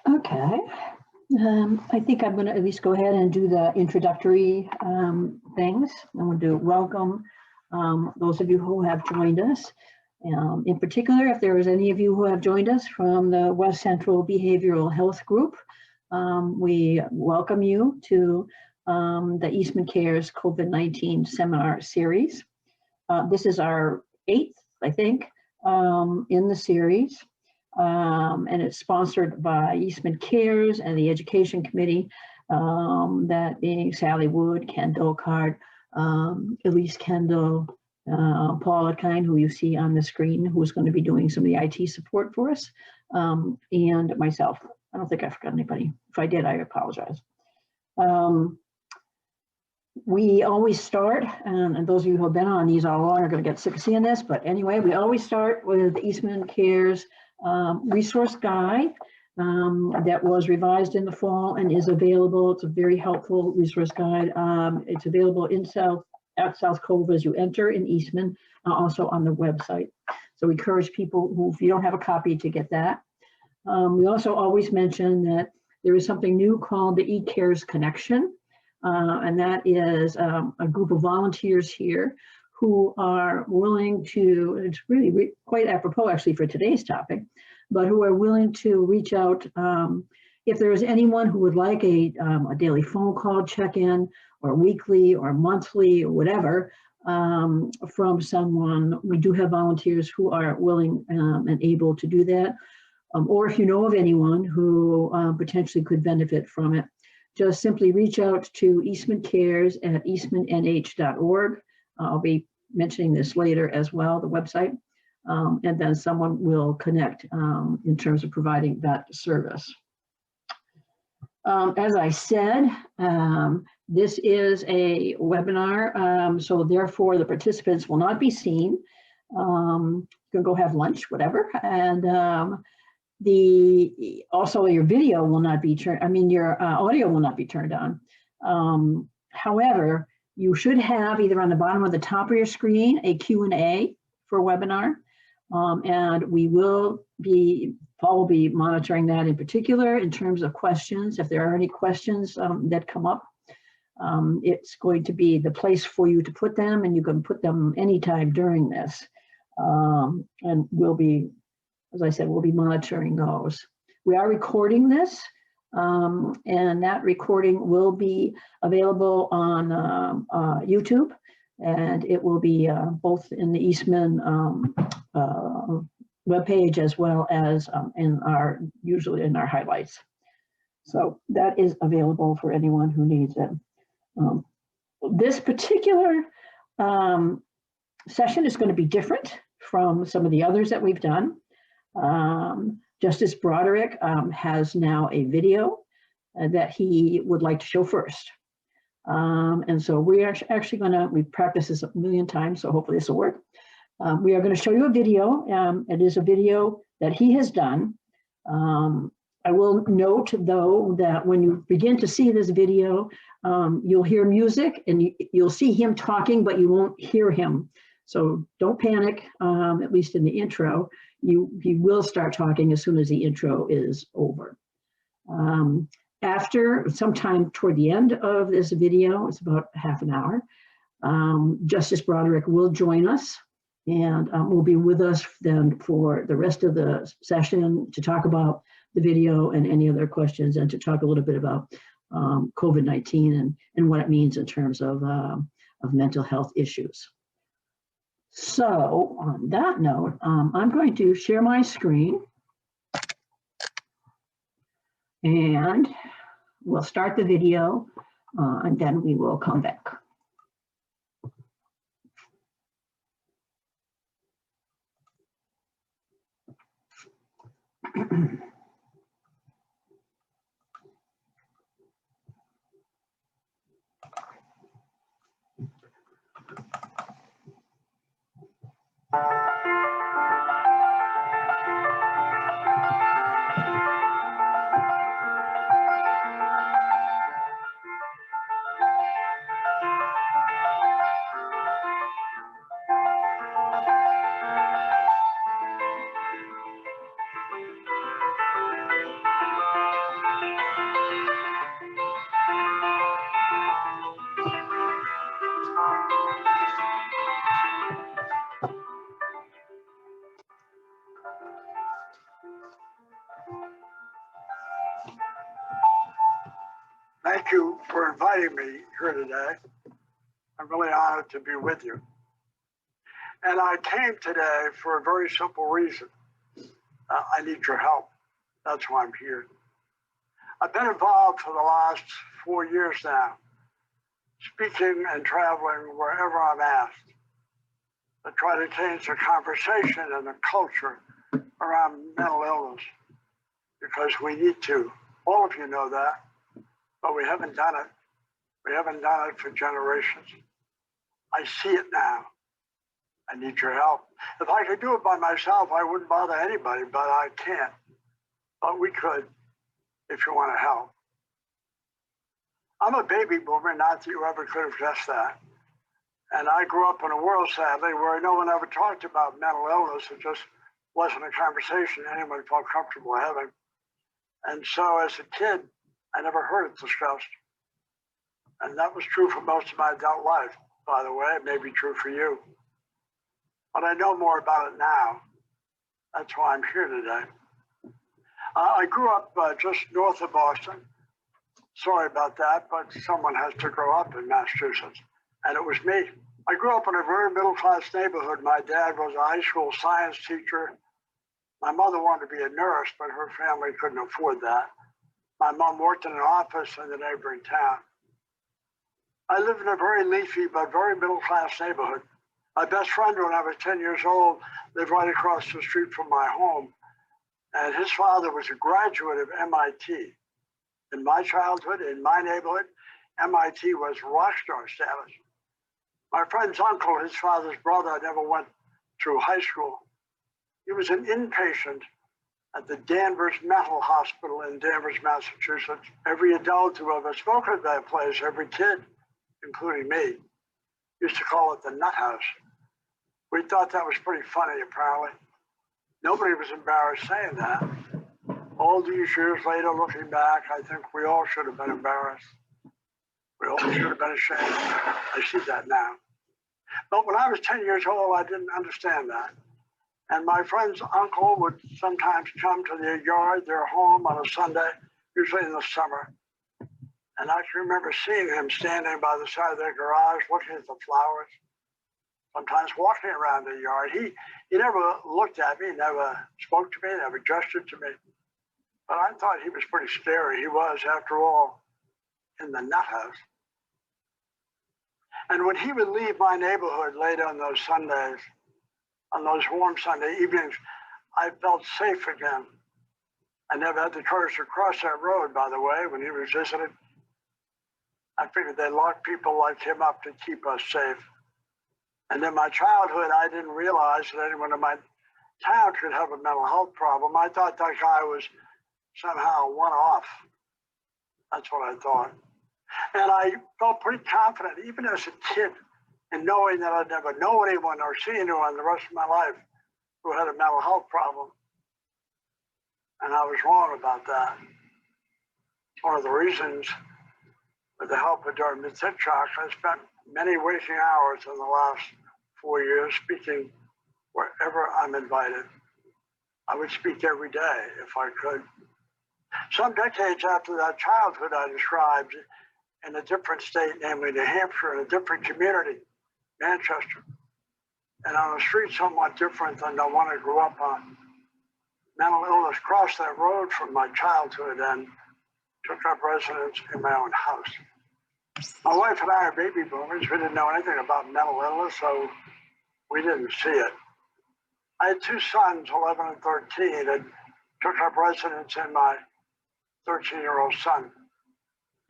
Okay. I think I'm going to at least go ahead and do the introductory things. I'm going to welcome those of you who have joined us. In particular, if there is any of you who have joined us from the West Central Behavioral Health Group, we welcome you to the Eastman Cares COVID-19 seminar series. This is our 8th, I think, in the series. And it's sponsored by Eastman Cares and the Education Committee, that being Sally Wood, Ken Dolcart, Elise Kendall, Paul Atkine, who you see on the screen, who's going to be doing some of the IT support for us, and myself. I don't think I forgot anybody. If I did, I apologize. We always start, and those of you who have been on these all along are going to get sick of seeing this, but anyway, we always start with the Eastman Cares resource guide that was revised in the fall and is available. It's a very helpful resource guide. It's available at South Cove as you enter in Eastman, also on the website. So we encourage people who, if you don't have a copy, to get that. We also always mention that there is something new called the eCares Connection, and that is a group of volunteers here who are willing to, it's really quite apropos actually for today's topic, but who are willing to reach out if there is anyone who would like a daily phone call check-in, or weekly or monthly or whatever, from someone. We do have volunteers who are willing and able to do that. Or if you know of anyone who potentially could benefit from it, just simply reach out to Eastman Cares at eastmannh.org. I'll be mentioning this later as well, the website, and then someone will connect in terms of providing that service. As I said, this is a webinar, so therefore the participants will not be seen. You can go have lunch, whatever, and also your video will not be turned, your audio will not be turned on. However, you should have either on the bottom or the top of your screen a Q&A for webinar, and Paul will be monitoring that in particular in terms of questions. If there are any questions that come up, it's going to be the place for you to put them, and you can put them anytime during this. And we'll be, as I said, we'll be monitoring those. We are recording this, and that recording will be available on YouTube, and it will be both in the Eastman webpage as well as usually in our highlights. So that is available for anyone who needs it. This particular session is going to be different from some of the others that we've done. Justice Broderick has now a video that he would like to show first. And so we are actually we've practiced this a million times, so hopefully this will work. We are going to show you a video. It is a video that he has done. I will note, though, that when you begin to see this video, you'll hear music and you'll see him talking, but you won't hear him. So don't panic, at least in the intro. He will start talking as soon as the intro is over. After, sometime toward the end of this video, it's about half an hour, Justice Broderick will join us and will be with us then for the rest of the session to talk about the video and any other questions, and to talk a little bit about COVID-19 and what it means in terms of mental health issues. So on that note, I'm going to share my screen and we'll start the video and then we will come back. Thank you for inviting me here today. I'm really honored to be with you. And I came today for a very simple reason. I need your help. That's why I'm here. I've been involved for the last 4 years now, speaking and traveling wherever I'm asked, to try to change the conversation and the culture around mental illness, because we need to. All of you know that, but we haven't done it. We haven't done it for generations. I see it now. I need your help. If I could do it by myself, I wouldn't bother anybody, but I can't. But we could, if you want to help. I'm a baby boomer, not that you ever could have guessed that. And I grew up in a world, sadly, where no one ever talked about mental illness. It just wasn't a conversation anyone felt comfortable having. And so as a kid, I never heard it discussed. And that was true for most of my adult life, by the way. It may be true for you. But I know more about it now. That's why I'm here today. I grew up just north of Boston. Sorry about that, but someone has to grow up in Massachusetts, and it was me. I grew up in a very middle-class neighborhood. My dad was a high school science teacher. My mother wanted to be a nurse, but her family couldn't afford that. My mom worked in an office in the neighboring town. I lived in a very leafy but very middle-class neighborhood. My best friend, when I was 10 years old, lived right across the street from my home, and his father was a graduate of MIT. In my childhood, in my neighborhood, MIT was rock star status. My friend's uncle, his father's brother, never went through high school. He was an inpatient at the Danvers Mental Hospital in Danvers, Massachusetts. Every adult who ever spoken at that place, every kid, including me, used to call it the nut house. We thought that was pretty funny, apparently. Nobody was embarrassed saying that. All these years later, looking back, I think we all should have been embarrassed. We all should have been ashamed. I see that now. But when I was 10 years old, I didn't understand that. And my friend's uncle would sometimes come to their yard, their home on a Sunday, usually in the summer. And I can remember seeing him standing by the side of their garage, looking at the flowers, sometimes walking around the yard. He never looked at me, never spoke to me, never gestured to me. But I thought he was pretty scary. He was, after all, in the nut house. And when he would leave my neighborhood late on those Sundays, on those warm Sunday evenings, I felt safe again. I never had the courage to cross that road, by the way, when he was visited. I figured they locked people like him up to keep us safe. And in my childhood, I didn't realize that anyone in my town could have a mental health problem. I thought that guy was somehow one-off. That's what I thought. And I felt pretty confident, even as a kid, in knowing that I'd never know anyone or see anyone the rest of my life who had a mental health problem. And I was wrong about that. One of the reasons, with the help of Dartmouth-Hitchcock, I spent many waking hours in the last 4 years speaking wherever I'm invited. I would speak every day if I could. Some decades after that childhood I described, in a different state, namely New Hampshire, in a different community, Manchester, and on a street somewhat different than the one I grew up on, mental illness crossed that road from my childhood and took up residence in my own house. My wife and I are baby boomers. We didn't know anything about mental illness, so we didn't see it. I had two sons, 11 and 13, and took up residence in my 13-year-old son.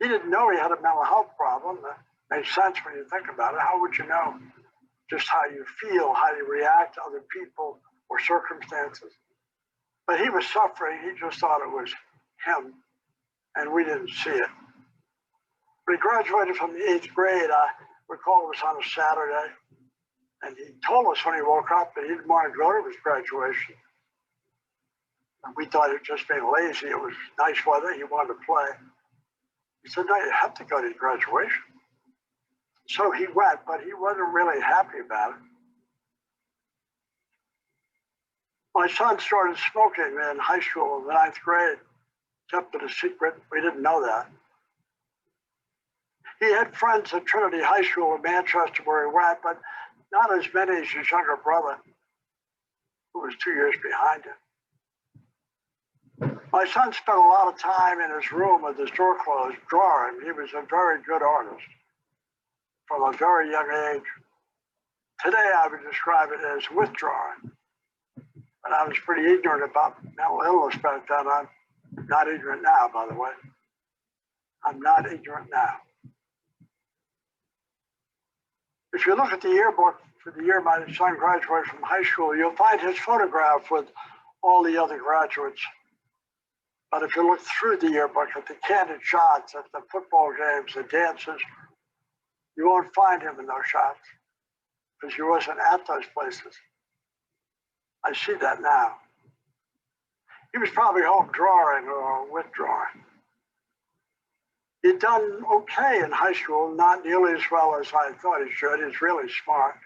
He didn't know he had a mental health problem. That makes sense when you think about it. How would you know just how you feel, how you react to other people or circumstances? But he was suffering. He just thought it was him, and we didn't see it. When he graduated from the 8th grade, I recall it was on a Saturday, and he told us when he woke up that he didn't want to go to his graduation. And we thought he was just being lazy. It was nice weather. He wanted to play. He said, no, you have to go to your graduation. So he went, but he wasn't really happy about it. My son started smoking in high school in the 9th grade, kept it a secret. We didn't know that. He had friends at Trinity High School in Manchester where he went, but not as many as his younger brother, who was 2 years behind him. My son spent a lot of time in his room with his door closed, drawing. He was a very good artist from a very young age. Today, I would describe it as withdrawing. But I was pretty ignorant about mental illness back then. I'm not ignorant now, by the way. I'm not ignorant now. If you look at the yearbook for the year my son graduated from high school, you'll find his photograph with all the other graduates. But if you look through the yearbook at the candid shots, at the football games, the dances, you won't find him in those shots because he wasn't at those places. I see that now. He was probably home drawing or withdrawing. He'd done okay in high school, not nearly as well as I thought he should. He's really smart.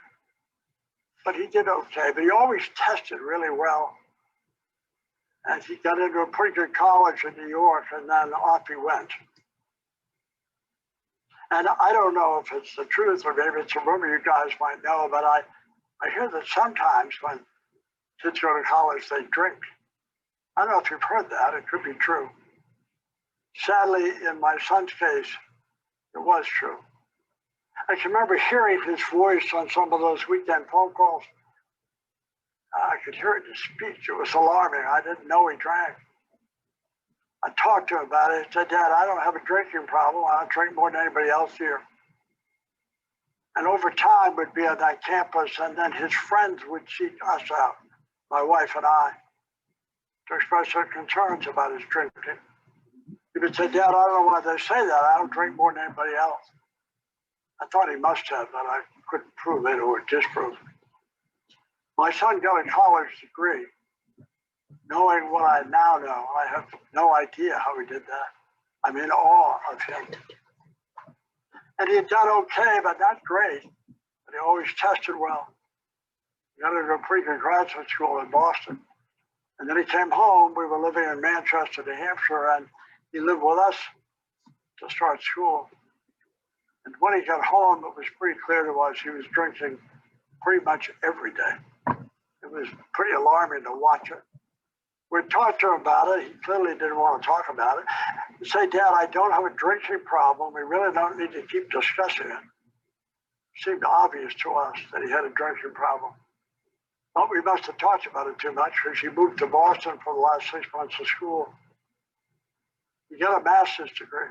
But he did okay, but he always tested really well. And he got into a pretty good college in New York, and then off he went. And I don't know if it's the truth or maybe it's a rumor you guys might know, but I hear that sometimes when kids go to college, they drink. I don't know if you've heard that. It could be true. Sadly, in my son's case, it was true. I can remember hearing his voice on some of those weekend phone calls. I could hear it in his speech. It was alarming. I didn't know he drank. I talked to him about it. He said, "Dad, I don't have a drinking problem. I don't drink more than anybody else here." And over time, we'd be on that campus, and then his friends would seek us out, my wife and I, to express their concerns about his drinking. He would say, "Dad, I don't know why they say that. I don't drink more than anybody else." I thought he must have, but I couldn't prove it or disprove it. My son got a college degree. Knowing what I now know, I have no idea how he did that. I'm in awe of him. And he had done okay, but not great. But he always tested well. He got into a pretty good graduate school in Boston. And then he came home. We were living in Manchester, New Hampshire, and he lived with us to start school. And when he got home, it was pretty clear to us he was drinking pretty much every day. It was pretty alarming to watch it. We talked to him about it. He clearly didn't want to talk about it. He'd say, "Dad, I don't have a drinking problem. We really don't need to keep discussing it." It seemed obvious to us that he had a drinking problem. But we must have talked about it too much because he moved to Boston for the last 6 months of school. He got a master's degree.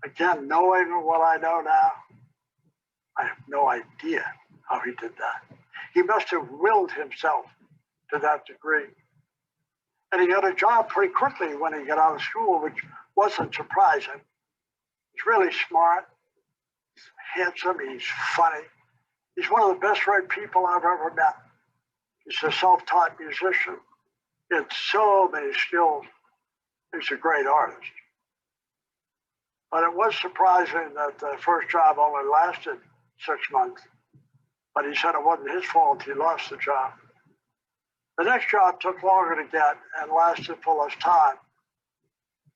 Again, knowing what I know now, I have no idea how he did that. He must have willed himself to that degree. And he got a job pretty quickly when he got out of school, which wasn't surprising. He's really smart, he's handsome, he's funny. He's one of the best read people I've ever met. He's a self-taught musician. He had so many skills. He's a great artist. But it was surprising that the first job only lasted 6 months. But he said it wasn't his fault he lost the job. The next job took longer to get and lasted for less time.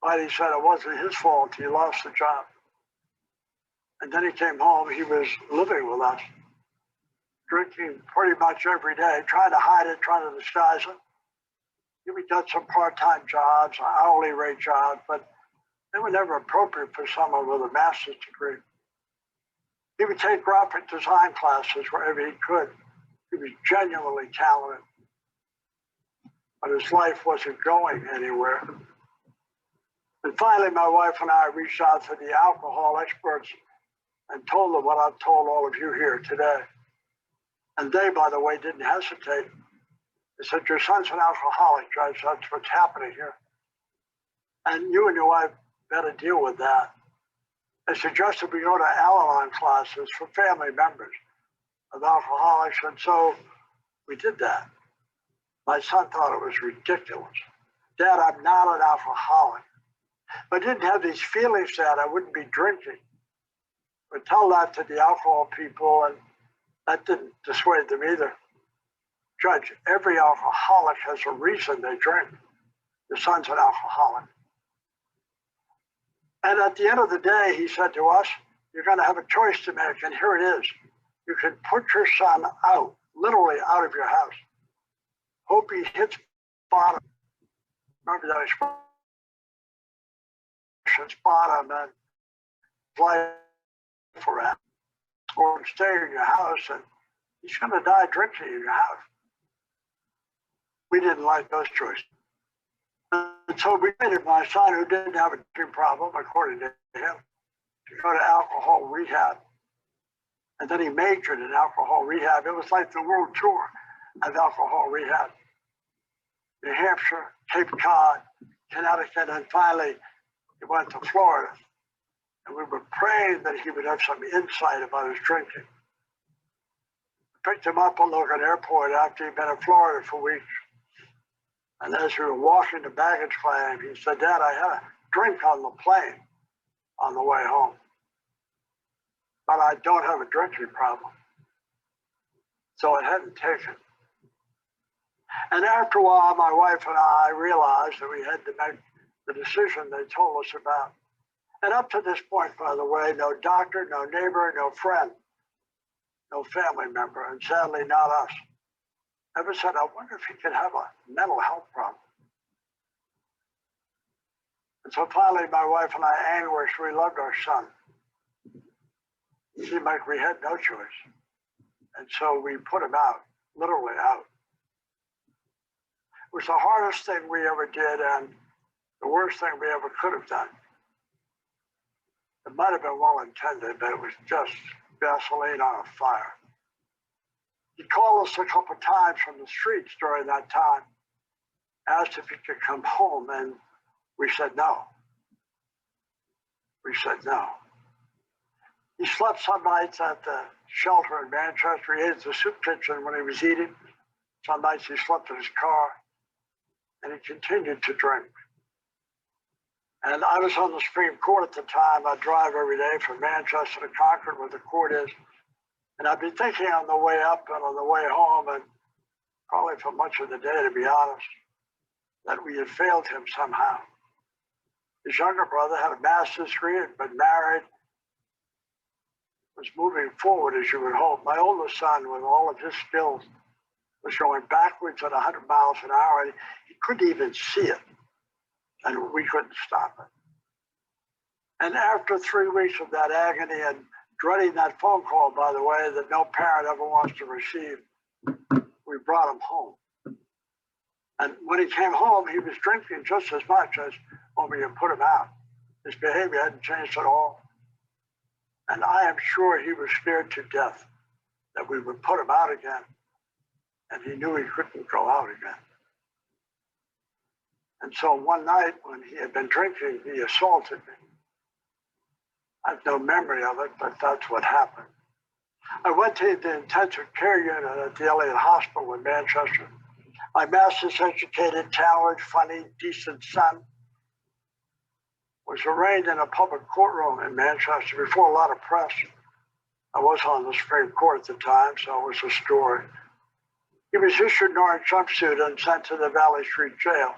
But he said it wasn't his fault he lost the job. And then he came home, he was living with us, drinking pretty much every day, trying to hide it, trying to disguise it. He got some part-time jobs, hourly rate jobs, but they were never appropriate for someone with a master's degree. He would take graphic design classes wherever he could. He was genuinely talented. But his life wasn't going anywhere. And finally, my wife and I reached out to the alcohol experts and told them what I've told all of you here today. And they, by the way, didn't hesitate. They said, "Your son's an alcoholic, Judge. That's what's happening here. And you and your wife better deal with that." They suggested we go to Al-Anon classes for family members of alcoholics. And so we did that. My son thought it was ridiculous. "Dad, I'm not an alcoholic." But I didn't have these feelings that I wouldn't be drinking. But tell that to the alcohol people, and that didn't dissuade them either. "Judge, every alcoholic has a reason they drink. Your son's an alcoholic." And at the end of the day, he said to us, you're going to have a choice to make, and here it is. You can put your son out, literally out of your house. Hope he hits bottom. Remember that expression, bottom, and life for him. Or stay in your house, and he's going to die drinking in your house. We didn't like those choices. And so we made my son, who didn't have a drinking problem, according to him, to go to alcohol rehab. And then he majored in alcohol rehab. It was like the world tour of alcohol rehab. New Hampshire, Cape Cod, Connecticut, and finally he went to Florida. And we were praying that he would have some insight about his drinking. We picked him up on Logan Airport after he'd been in Florida for weeks. And as we were walking to baggage claim, he said, Dad, I had a drink on the plane on the way home, but I don't have a drinking problem. So it hadn't taken. And after a while, my wife and I realized that we had to make the decision they told us about. And up to this point, by the way, no doctor, no neighbor, no friend, no family member, and sadly not us, ever said, I wonder if he could have a mental health problem. And so finally, my wife and I anguished. We loved our son. It seemed like we had no choice. And so we put him out, literally out. It was the hardest thing we ever did and the worst thing we ever could have done. It might have been well intended, but it was just gasoline on a fire. He called us a couple of times from the streets during that time, asked if he could come home, and we said no. We said no. He slept some nights at the shelter in Manchester. He ate at the soup kitchen when he was eating. Some nights he slept in his car, and he continued to drink. And I was on the Supreme Court at the time. I drive every day from Manchester to Concord, where the court is. And I'd been thinking on the way up and on the way home, and probably for much of the day, to be honest, that we had failed him somehow. His younger brother had a master's degree, had been married, was moving forward as you would hope. My oldest son, with all of his skills, was going backwards at 100 miles an hour, and he couldn't even see it, and we couldn't stop it. And after 3 weeks of that agony and dreading that phone call, by the way, that no parent ever wants to receive, we brought him home. And when he came home, he was drinking just as much as when we had put him out. His behavior hadn't changed at all. And I am sure he was scared to death that we would put him out again. And he knew he couldn't go out again. And so one night when he had been drinking, he assaulted me. I have no memory of it, but that's what happened. I went to the intensive care unit at the Elliott Hospital in Manchester. My master's educated, talented, funny, decent son was arraigned in a public courtroom in Manchester before a lot of press. I was on the Supreme Court at the time, so it was a story. He was issued an orange jumpsuit and sent to the Valley Street jail.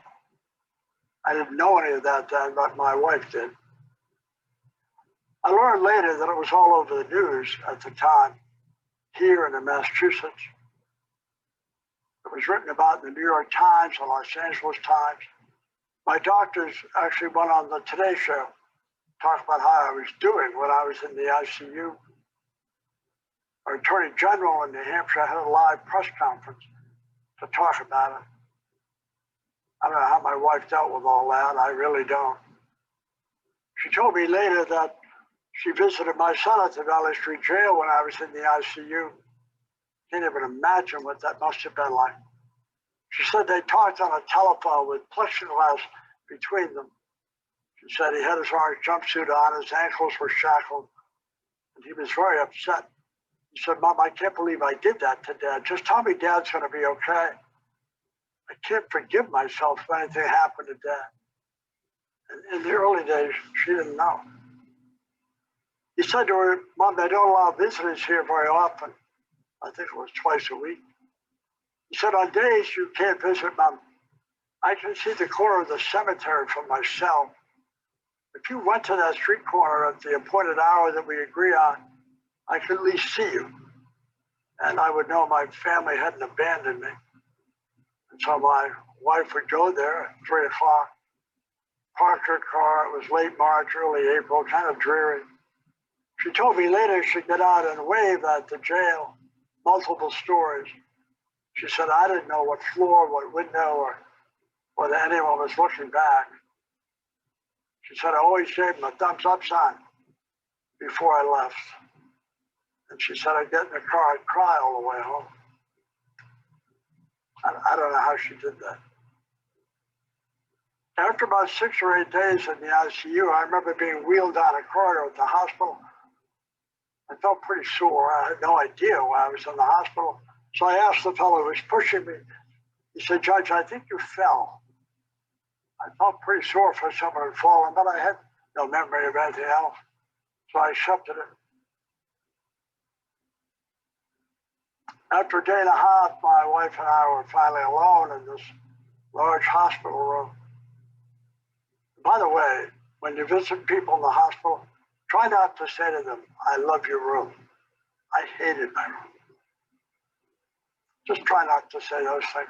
I didn't know any of that then, but my wife did. I learned later that it was all over the news at the time, here in Massachusetts. It was written about in the New York Times, the Los Angeles Times. My doctors actually went on the Today Show, talked about how I was doing when I was in the ICU. Our Attorney General in New Hampshire had a live press conference to talk about it. I don't know how my wife dealt with all that. I really don't. She told me later that she visited my son at the Valley Street jail when I was in the ICU. Can't even imagine what that must have been like. She said they talked on a telephone with plexiglass between them. She said he had his orange jumpsuit on, his ankles were shackled, and he was very upset. He said, Mom, I can't believe I did that to Dad. Just tell me Dad's going to be okay. I can't forgive myself if anything happened to Dad. And in the early days, she didn't know. He said to her, Mom, they don't allow visitors here very often. I think it was twice a week. He said, on days you can't visit, Mom, I can see the corner of the cemetery from my cell. if you went to that street corner at the appointed hour that we agree on, I could at least see you. And I would know my family hadn't abandoned me. And so my wife would go there at 3 o'clock, park her car. It was late March, early April, kind of dreary. She told me later she'd get out and wave at the jail, multiple stories. She said, I didn't know what floor, what window, or whether anyone was looking back. She said, I always gave them a thumbs up sign before I left. And she said, I'd get in the car and cry all the way home. I don't know how she did that. After about 6 or 8 days in the ICU, I remember being wheeled down a corridor at the hospital. I felt pretty sore. I had no idea why I was in the hospital. So I asked the fellow who was pushing me. He said, Judge, I think you fell. I felt pretty sore for someone who had fallen, but I had no memory of anything else. So I accepted it. After a day and a half, my wife and I were finally alone in this large hospital room. By the way, when you visit people in the hospital, try not to say to them, I love your room. I hated my room. Just try not to say those things.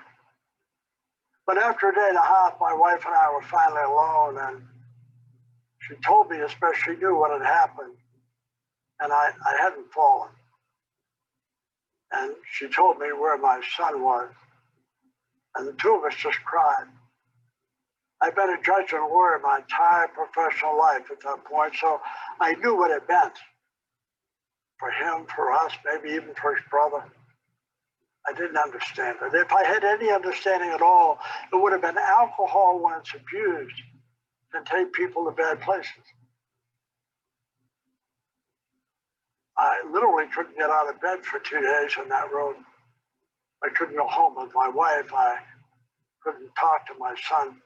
But after a day and a half, my wife and I were finally alone, and she told me as best she knew what had happened, and I hadn't fallen. And she told me where my son was, and the two of us just cried. I've been a judge and lawyer my entire professional life at that point, so I knew what it meant for him, for us, maybe even for his brother. I didn't understand it. If I had any understanding at all, it would have been alcohol when it's abused can take people to bad places. I literally couldn't get out of bed for 2 days in that room. I couldn't go home with my wife. I couldn't talk to my son.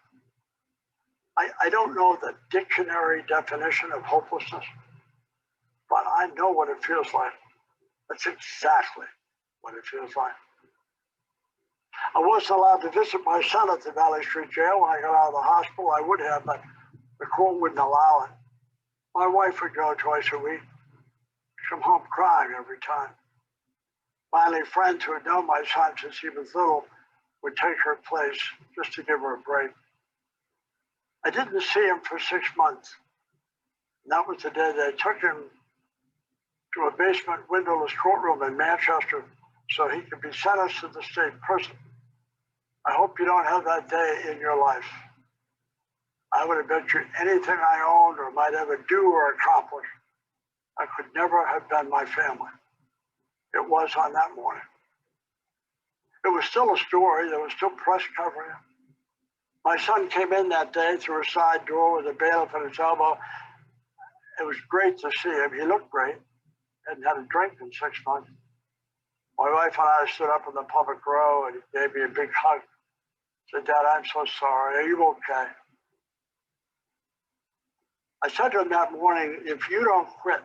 I don't know the dictionary definition of hopelessness, but I know what it feels like. That's exactly what it feels like. I wasn't allowed to visit my son at the Valley Street Jail when I got out of the hospital. I would have, but the court wouldn't allow it. My wife would go twice a week. She'd come home crying every time. Finally, friends who had known my son since he was little would take her place just to give her a break. I didn't see him for 6 months. And that was the day they took him to a basement windowless courtroom in Manchester so he could be sentenced to the state prison. I hope you don't have that day in your life. I would have bet you anything I owned or might ever do or accomplish, I could never have been my family. It was on that morning. It was still a story. There was still press covering it. My son came in that day through a side door with a bailiff at his elbow. It was great to see him. He looked great. Hadn't had a drink in 6 months. My wife and I stood up in the public row and he gave me a big hug. Said, Dad, I'm so sorry. Are you okay? I said to him that morning, if you don't quit,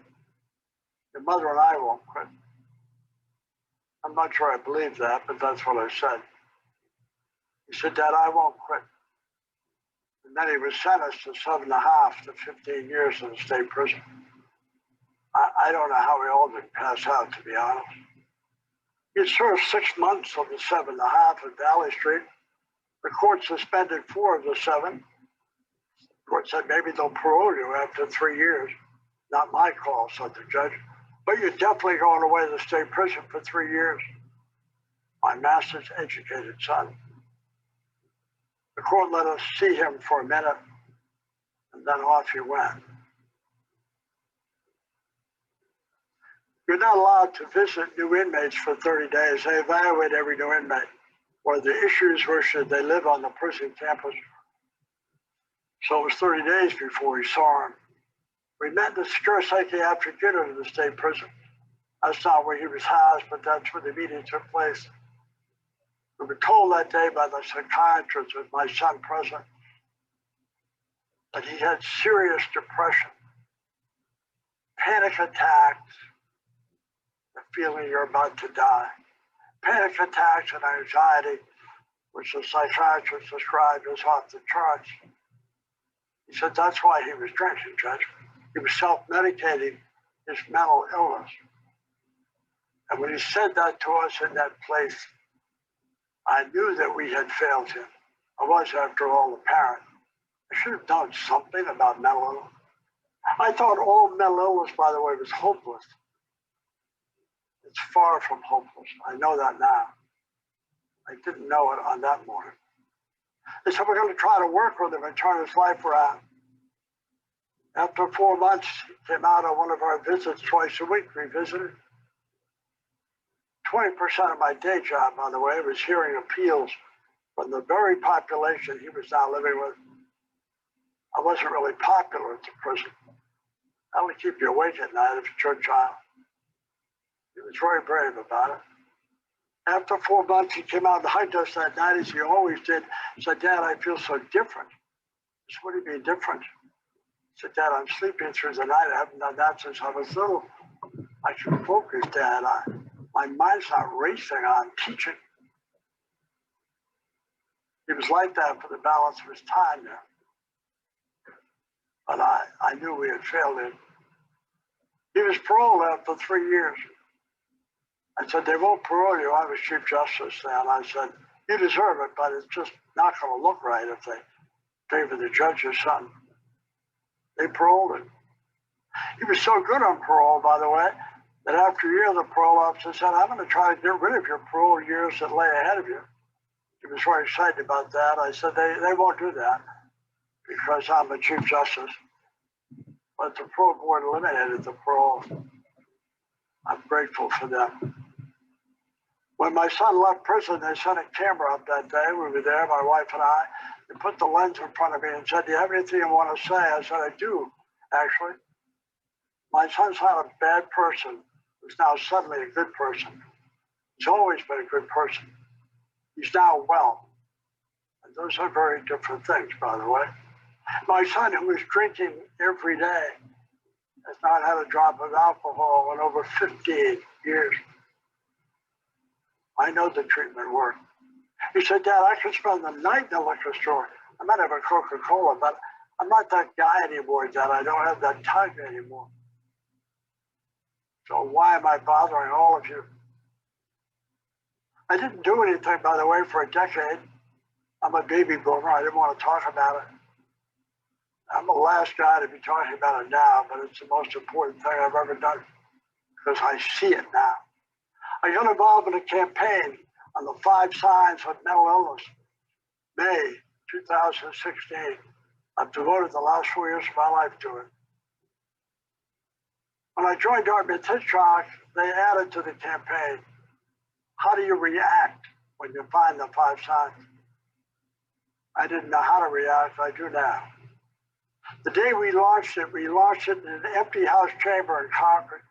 your mother and I won't quit. I'm not sure I believe that, but that's what I said. He said, Dad, I won't quit. And then he was sentenced to 7.5 to 15 years in the state prison. I don't know how we all didn't pass out, to be honest. He served 6 months of the 7.5 at Valley Street. The court suspended 4 of the 7. The court said maybe they'll parole you after 3 years. Not my call, said the judge. But you're definitely going away to the state prison for 3 years. My master's educated son. The court let us see him for a minute, and then off he went. You're not allowed to visit new inmates for 30 days. They evaluate every new inmate. One of the issues were should they live on the prison campus. So it was 30 days before we saw him. We met in the secure psychiatric unit of the state prison. That's not where he was housed, but that's where the meeting took place. We were told that day by the psychiatrist with my son present that he had serious depression, panic attacks, the feeling you're about to die, panic attacks and anxiety, which the psychiatrist described as off the charts. He said, that's why he was drinking, Judge. He was self-medicating his mental illness. And when he said that to us in that place, I knew that we had failed him. I was, after all, the parent. I should have done something about mental illness. I thought all mental illness, by the way, was hopeless. It's far from hopeless. I know that now. I didn't know it on that morning. They said, we're going to try to work with him and turn his life around. After 4 months, he came out on one of our visits twice a week. We visited. 20% of my day job, by the way, was hearing appeals from the very population he was now living with. I wasn't really popular at the prison. That would keep you awake at night if it's your child. He was very brave about it. After 4 months, he came out and hugged us that night, as he always did. He said, Dad, I feel so different. I said, what do you mean different? He said, Dad, I'm sleeping through the night. I haven't done that since I was little. I can focus, Dad. My mind's not racing on teaching. He was like that for the balance of his time there. But I knew we had failed him. He was paroled after 3 years. I said, they won't parole you. I was Chief Justice then. I said, you deserve it, but it's just not going to look right if they favor the judge's son. They paroled him. He was so good on parole, by the way, that after a year, the parole officer said, I'm going to try to get rid of your parole years that lay ahead of you. He was very excited about that. I said, they won't do that because I'm the Chief Justice. But the parole board eliminated the parole. I'm grateful for them. When my son left prison, they sent a camera up that day. We were there, my wife and I. They put the lens in front of me and said, do you have anything you want to say? I said, I do, actually. My son's not a bad person who's now suddenly a good person. He's always been a good person. He's now well. And those are very different things, by the way. My son, who was drinking every day, has not had a drop of alcohol in over 15 years. I know the treatment worked. He said, Dad, I could spend the night in the liquor store. I might have a Coca-Cola, but I'm not that guy anymore, Dad. I don't have that tug anymore. So why am I bothering all of you? I didn't do anything, by the way, for a decade. I'm a baby boomer. I didn't want to talk about it. I'm the last guy to be talking about it now, but it's the most important thing I've ever done because I see it now. I got involved in a campaign on the 5 signs of mental illness, May 2016. I've devoted the last 4 years of my life to it. When I joined Dartmouth-Hitchcock, they added to the campaign, how do you react when you find the 5 signs? I didn't know how to react, I do now. The day we launched it in an empty House chamber in Concord.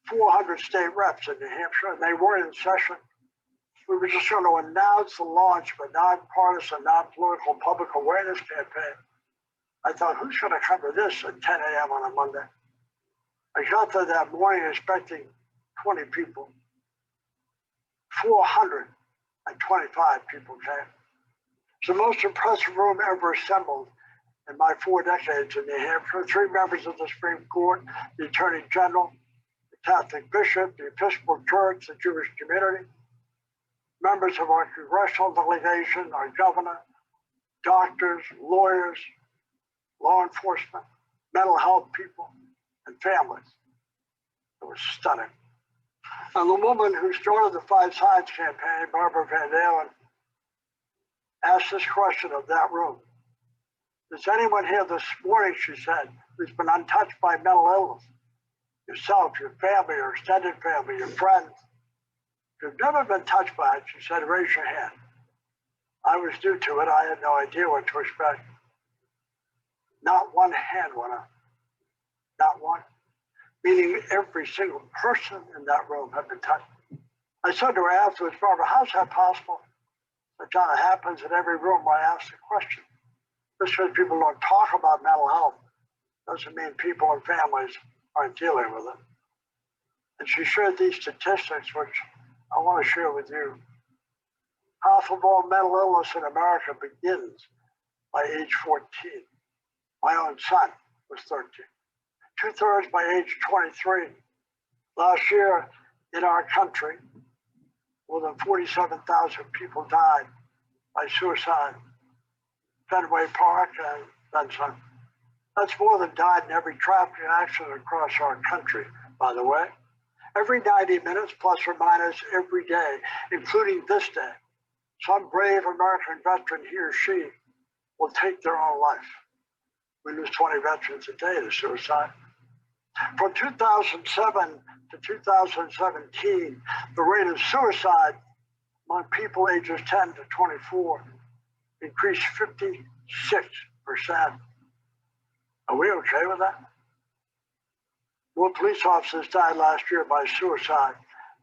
400 state reps in New Hampshire, and they weren't in session. We were just going to announce the launch of a nonpartisan, non-political public awareness campaign. I thought, who's going to cover this at 10 a.m. on a Monday? I got there that morning expecting 20 people. 425 people came. It's the most impressive room ever assembled in my 4 decades in New Hampshire. 3 members of the Supreme Court, the Attorney General, the Catholic Bishop, the Episcopal Church, the Jewish community, members of our congressional delegation, our governor, doctors, lawyers, law enforcement, mental health people, and families. It was stunning. And the woman who started the 5 Signs campaign, Barbara Van Dalen, asked this question of that room. Does anyone here this morning, she said, who's been untouched by mental illness? Yourself, your family, your extended family, your friends. If you've never been touched by it, she said, raise your hand. I was new to it. I had no idea what to expect. Not one hand went up. Not one. Meaning every single person in that room had been touched. I said to her afterwards, Barbara, how's that possible? That kind of happens in every room where I ask the question. Just because people don't talk about mental health doesn't mean people and families aren't dealing with it. And she shared these statistics, which I want to share with you. Half of all mental illness in America begins by age 14. My own son was 13. 2/3 by age 23. Last year in our country, more than 47,000 people died by suicide. Fenway Park and then some. That's more than died in every traffic accident across our country, by the way. Every 90 minutes, plus or minus every day, including this day, some brave American veteran, he or she, will take their own life. We lose 20 veterans a day to suicide. From 2007 to 2017, the rate of suicide among people ages 10 to 24 increased 56%. Are we okay with that? More police officers died last year by suicide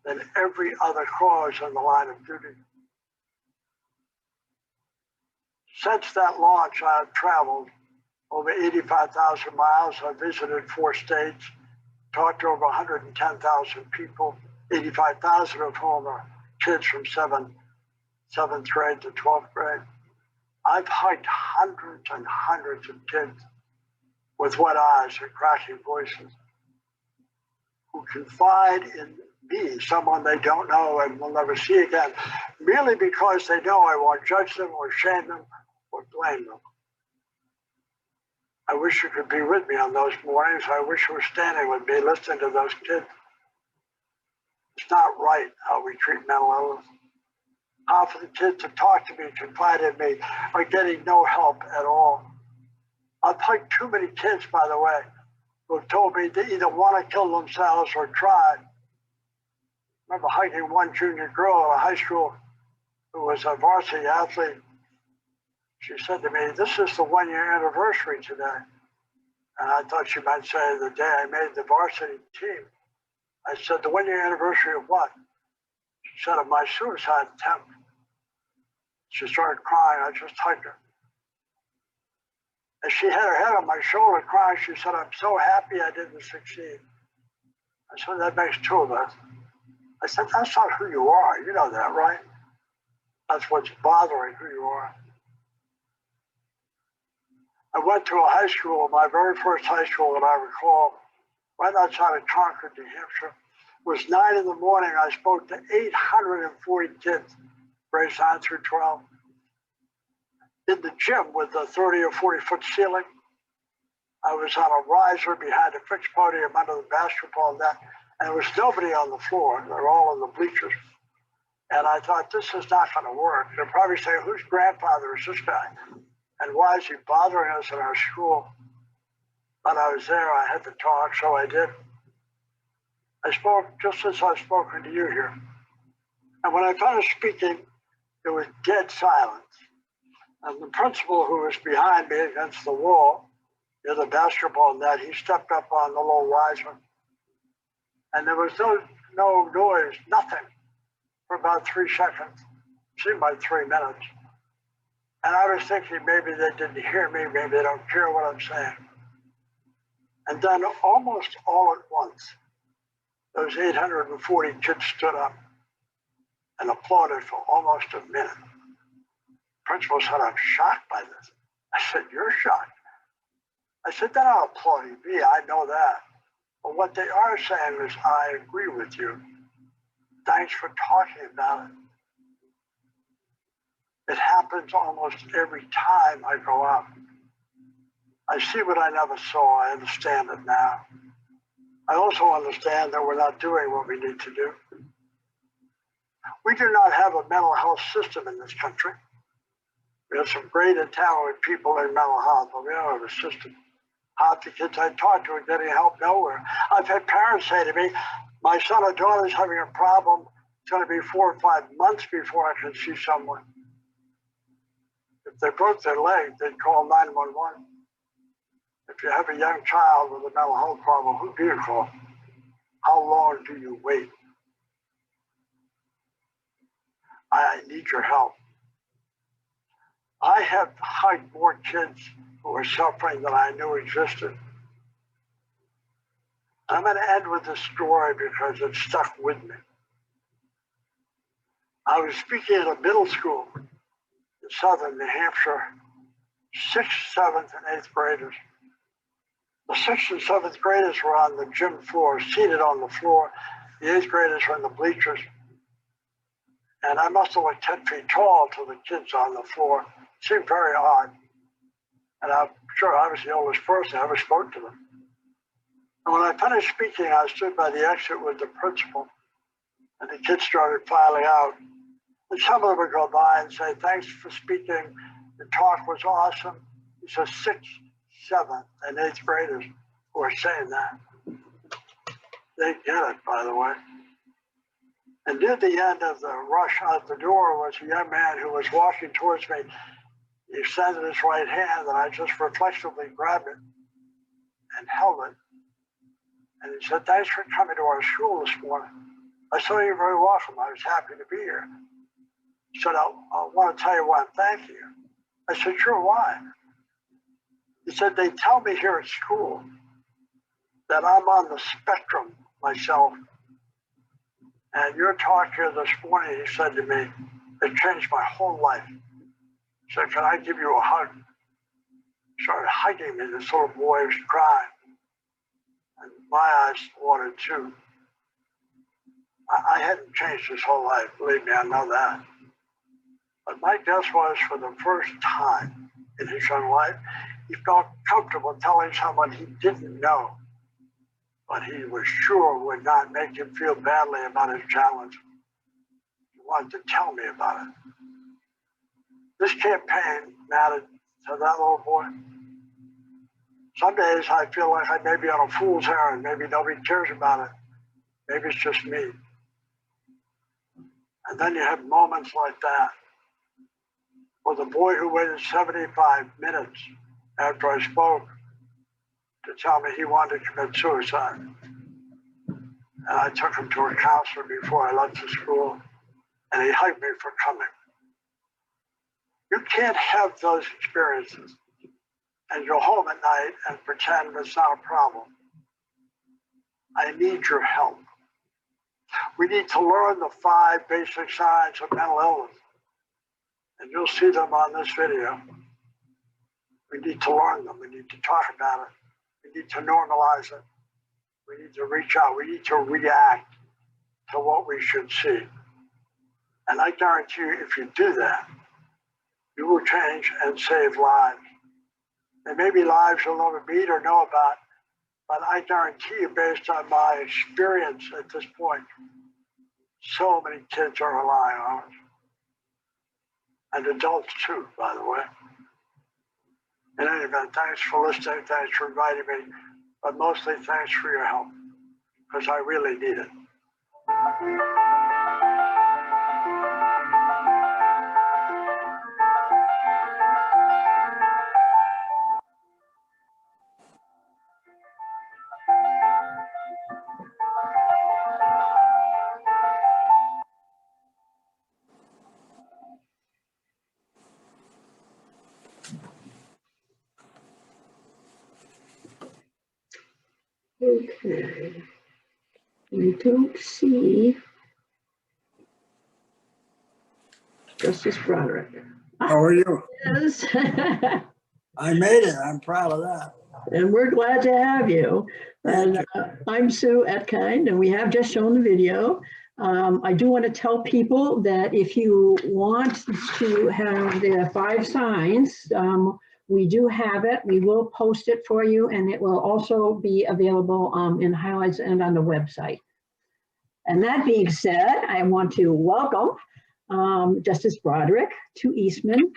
than every other cause in the line of duty. Since that launch, I have traveled over 85,000 miles. I've visited 4 states, talked to over 110,000 people, 85,000 of whom are kids from 7th grade to 12th grade. I've hiked hundreds and hundreds of kids with wet eyes and cracking voices who confide in me, someone they don't know and will never see again, merely because they know I won't judge them or shame them or blame them. I wish you could be with me on those mornings. I wish you were standing with me listening to those kids. It's not right how we treat mental illness. Half of the kids that talk to me, confide in me, are getting no help at all. I've hiked too many kids, by the way, who have told me they either want to kill themselves or tried. I remember hiking one junior girl at a high school who was a varsity athlete. She said to me, "This is the 1-year anniversary today." And I thought she might say the day I made the varsity team. I said, "The 1-year anniversary of what?" She said, "Of my suicide attempt." She started crying. I just hugged her. As she had her head on my shoulder crying, she said, "I'm so happy I didn't succeed." I said, "That makes 2 of us." I said, "That's not who you are. You know that, right? That's what's bothering who you are." I went to a high school, my very first high school that I recall, right outside of Concord, New Hampshire. It was 9 in the morning. I spoke to 840 kids, grades 9 through 12. In the gym with a 30 or 40-foot ceiling. I was on a riser behind a fixed podium under the basketball net, and there was nobody on the floor. They were all in the bleachers. And I thought, this is not going to work. They'll probably say, whose grandfather is this guy? And why is he bothering us in our school? But I was there, I had to talk, so I did. I spoke just as I've spoken to you here. And when I finished speaking, there was dead silence. And the principal, who was behind me against the wall near the basketball net, he stepped up on the low riser. And there was no noise, nothing, for about 3 seconds. It seemed like 3 minutes. And I was thinking maybe they didn't hear me, maybe they don't care what I'm saying. And then almost all at once, those 840 kids stood up and applauded for almost a minute. Principal said, "I'm shocked by this." I said, "You're shocked." I said, "They're not applauding me, I know that. But what they are saying is, I agree with you. Thanks for talking about it." It happens almost every time I go out. I see what I never saw. I understand it now. I also understand that we're not doing what we need to do. We do not have a mental health system in this country. We have some great and talented people in mental health, but we don't have a system. Half the kids I talk to are getting help nowhere. I've had parents say to me, "My son or daughter is having a problem. It's going to be 4 or 5 months before I can see someone." If they broke their leg, they'd call 911. If you have a young child with a mental health problem, who do you call? How long do you wait? I need your help. I have hugged more kids who are suffering than I knew existed. I'm going to end with this story because it stuck with me. I was speaking at a middle school in southern New Hampshire, 6th, 7th, and 8th graders. The 6th and 7th graders were on the gym floor, seated on the floor. The 8th graders were in the bleachers. And I must have looked 10 feet tall to the kids on the floor. It seemed very odd. And I'm sure I was the oldest person I ever spoke to them. And when I finished speaking, I stood by the exit with the principal. And the kids started filing out. And some of them would go by and say, thanks for speaking. The talk was awesome. He says 6th, 7th, and 8th graders who are saying that. They get it, by the way. And near the end of the rush out the door was a young man who was walking towards me. He extended his right hand, and I just reflexively grabbed it and held it. And he said, thanks for coming to our school this morning. I said, you're very welcome. I was happy to be here. He said, I want to tell you why I'm thanking you. I said, sure, why? He said, they tell me here at school that I'm on the spectrum myself. And your talk here this morning, he said to me, it changed my whole life. He said, can I give you a hug? He started hugging me. This little boy was crying. And my eyes watered too. I hadn't changed his whole life, believe me, I know that. But my guess was for the first time in his young life, he felt comfortable telling someone he didn't know, but he was sure would not make him feel badly about his challenge. He wanted to tell me about it. This campaign mattered to that little boy. Some days I feel like I may be on a fool's errand. Maybe nobody cares about it. Maybe it's just me. And then you have moments like that, where the boy who waited 75 minutes after I spoke to tell me he wanted to commit suicide. And I took him to a counselor before I left the school, and he hugged me for coming. You can't have those experiences and go home at night and pretend it's not a problem. I need your help. We need to learn the 5 basic signs of mental illness. And you'll see them on this video. We need to learn them. We need to talk about it. We need to normalize it. We need to reach out. We need to react to what we should see. And I guarantee you, if you do that, you will change and save lives. There may be lives you'll never meet or know about, but I guarantee you, based on my experience at this point, so many kids are relying on us. And adults too, by the way. In any event, thanks for listening, thanks for inviting me, but mostly thanks for your help, because I really need it. Okay. We don't see Justice Broderick. How are you? Yes. I made it. I'm proud of that. And we're glad to have you. Thank And I'm Sue Etkind, and we have just shown the video. I do want to tell people that if you want to have the 5 signs, we do have it. We will post it for you, and it will also be available in highlights and on the website. And that being said, I want to welcome Justice Broderick to Eastman.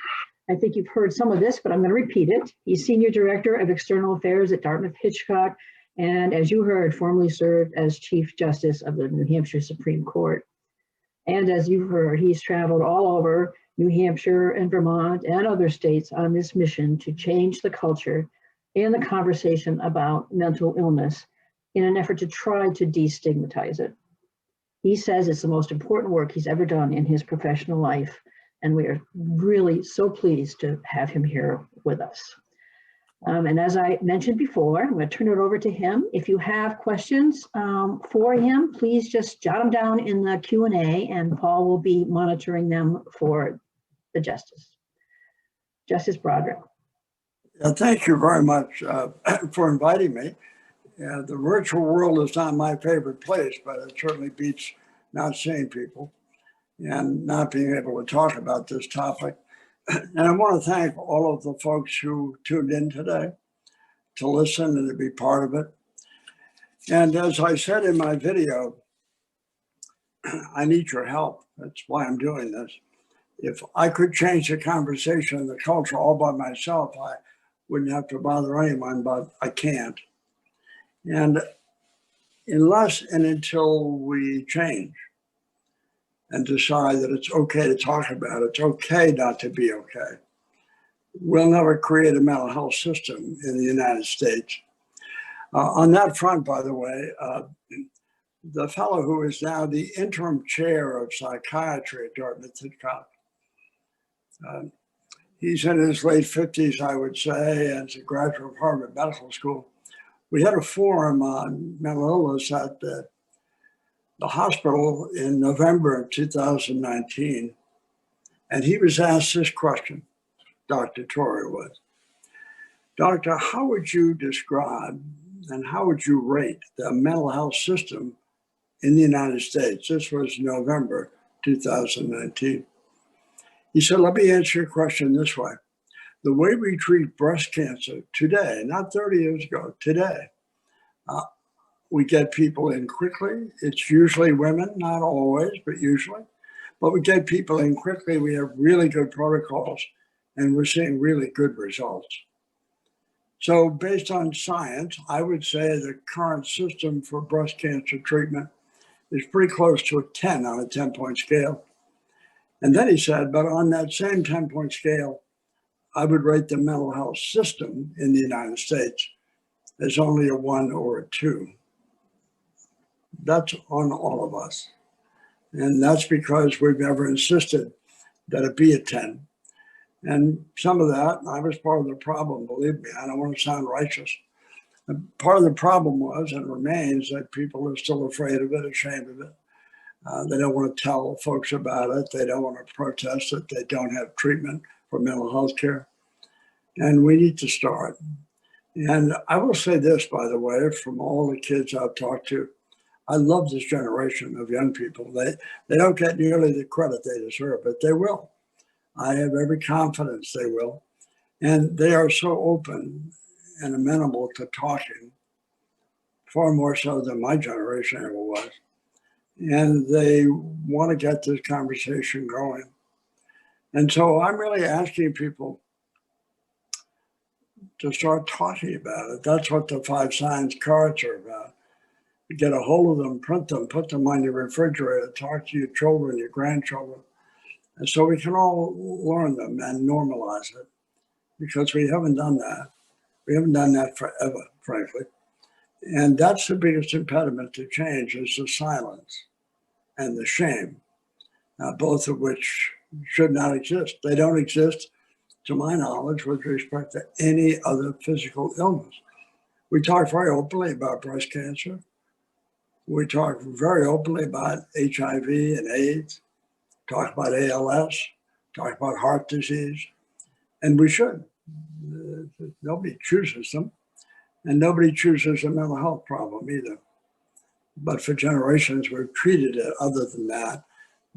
I think you've heard some of this, but I'm going to repeat it. He's Senior Director of External Affairs at Dartmouth-Hitchcock, and as you heard, formerly served as Chief Justice of the New Hampshire Supreme Court. And as you've heard, he's traveled all over New Hampshire and Vermont and other states on this mission to change the culture and the conversation about mental illness in an effort to try to destigmatize it. He says it's the most important work he's ever done in his professional life, and we are really so pleased to have him here with us. And as I mentioned before, I'm going to turn it over to him. If you have questions for him, please just jot them down in the Q&A, and Paul will be monitoring them for the Justice. Justice Broderick. Thank you very much for inviting me. The virtual world is not my favorite place, but it certainly beats not seeing people and not being able to talk about this topic. And I want to thank all of the folks who tuned in today to listen and to be part of it. And as I said in my video, I need your help. That's why I'm doing this. If I could change the conversation and the culture all by myself, I wouldn't have to bother anyone, but I can't. And unless and until we change and decide that it's okay to talk about it, it's okay not to be okay, we'll never create a mental health system in the United States. On that front, by the way, the fellow who is now the interim chair of psychiatry at Dartmouth-Hitchcock, he's in his late 50s, I would say, and is a graduate of Harvard Medical School. We had a forum on mental illness at the hospital in November of 2019, and he was asked this question, Dr. Torrey was, Doctor, how would you describe and how would you rate the mental health system in the United States? This was November 2019. He said, let me answer your question this way. The way we treat breast cancer today, not 30 years ago, today, we get people in quickly. It's usually women, not always, but usually. But we get people in quickly. We have really good protocols, and we're seeing really good results. So based on science, I would say the current system for breast cancer treatment is pretty close to a 10 on a 10-point scale. And then he said, but on that same 10-point scale, I would rate the mental health system in the United States as only a 1 or a 2. That's on all of us. And that's because we've never insisted that it be a 10. And some of that, I was part of the problem, believe me, I don't want to sound righteous. Part of the problem was and remains that people are still afraid of it, ashamed of it. They don't want to tell folks about it. They don't want to protest it. They don't have treatment for mental health care. And we need to start. And I will say this, by the way, from all the kids I've talked to, I love this generation of young people. They don't get nearly the credit they deserve, but they will. I have every confidence they will. And they are so open and amenable to talking, far more so than my generation ever was. And they want to get this conversation going. And so I'm really asking people to start talking about it. That's what the 5 Signs cards are about. You get a hold of them, print them, put them on your refrigerator, talk to your children, your grandchildren. And so we can all learn them and normalize it, because we haven't done that. We haven't done that forever, frankly. And that's the biggest impediment to change, is the silence and the shame, both of which should not exist. They don't exist, to my knowledge, with respect to any other physical illness. We talk very openly about breast cancer. We talk very openly about HIV and AIDS, talk about ALS, talk about heart disease, and we should. Nobody chooses them, and nobody chooses a mental health problem either. But for generations, we've treated it other than that.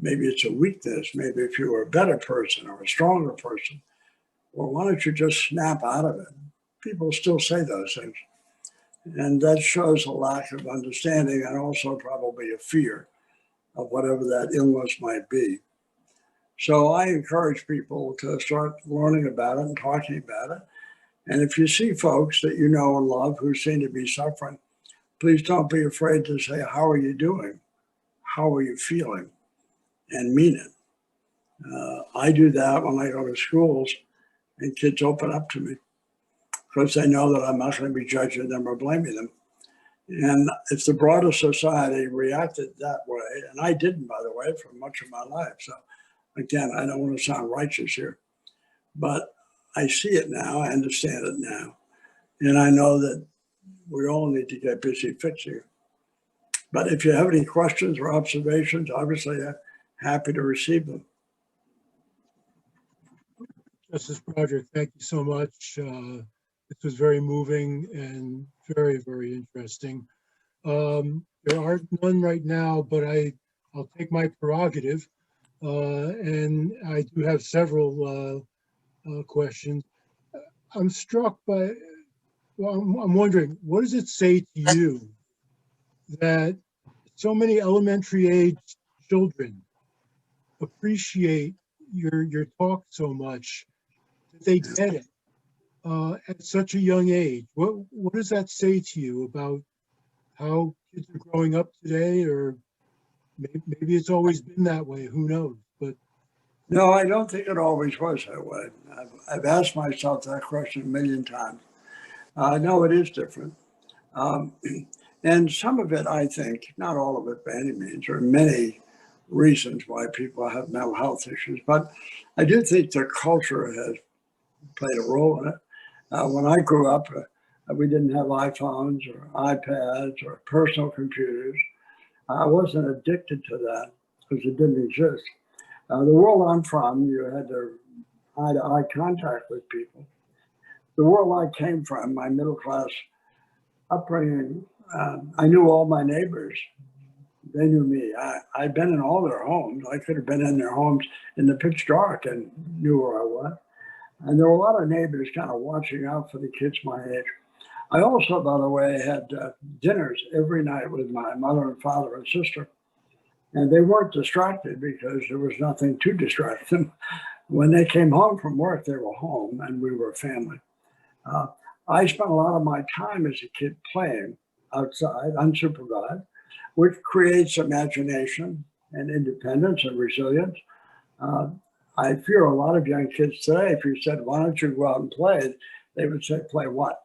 Maybe it's a weakness. Maybe if you were a better person or a stronger person, well, why don't you just snap out of it? People still say those things. And that shows a lack of understanding and also probably a fear of whatever that illness might be. So I encourage people to start learning about it and talking about it. And if you see folks that you know and love who seem to be suffering, please don't be afraid to say, how are you doing? How are you feeling? And mean it. I do that when I go to schools and kids open up to me, because they know that I'm not going to be judging them or blaming them. And if the broader society reacted that way, and I didn't, by the way, for much of my life. So again, I don't want to sound righteous here, but I see it now, I understand it now. And I know that we all need to get busy fixing it. But if you have any questions or observations, obviously I'm happy to receive them. Justice Broderick, thank you so much. This was very moving and very, very interesting. There are none right now, but I'll take my prerogative. And I do have several questions. I'm struck by, well, I'm wondering, what does it say to you that so many elementary age children appreciate your talk so much that they get it at such a young age? What does that say to you about how kids are growing up today, or maybe it's always been that way? Who knows? But No, I don't think it always was that way. I've asked myself that question a million times. No, it is different. And some of it, I think, not all of it by any means, there are many reasons why people have mental health issues, but I do think the culture has played a role in it. When I grew up, we didn't have iPhones or iPads or personal computers. I wasn't addicted to that because it didn't exist. The world I'm from, you had to eye-to-eye contact with people. The world I came from, my middle-class upbringing, I knew all my neighbors. They knew me. I'd been in all their homes. I could have been in their homes in the pitch dark and knew where I was. And there were a lot of neighbors kind of watching out for the kids my age. I also, by the way, had dinners every night with my mother and father and sister. And they weren't distracted because there was nothing to distract them. When they came home from work, they were home and we were a family. I spent a lot of my time as a kid playing outside, unsupervised, which creates imagination and independence and resilience. I fear a lot of young kids today, if you said, why don't you go out and play? They would say, play what?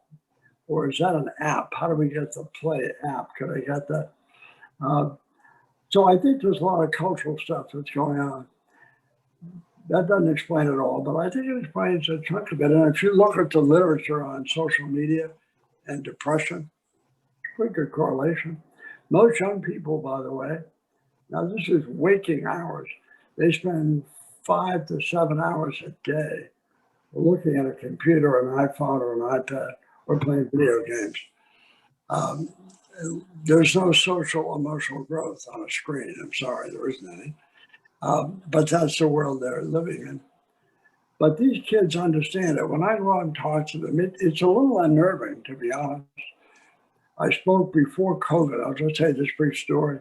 Or is that an app? How do we get the play app? Could I get that? So I think there's a lot of cultural stuff that's going on. That doesn't explain it all, but I think it explains a chunk of it. And if you look at the literature on social media and depression, pretty good correlation. Most young people, by the way, now this is waking hours. They spend 5 to 7 hours a day looking at a computer, an iPhone or an iPad, or playing video games. There's no social emotional growth on a screen. I'm sorry, there isn't any. But that's the world they're living in. But these kids understand it. When I go out and talk to them, it's a little unnerving, to be honest. I spoke before COVID. I'll just tell you this brief story.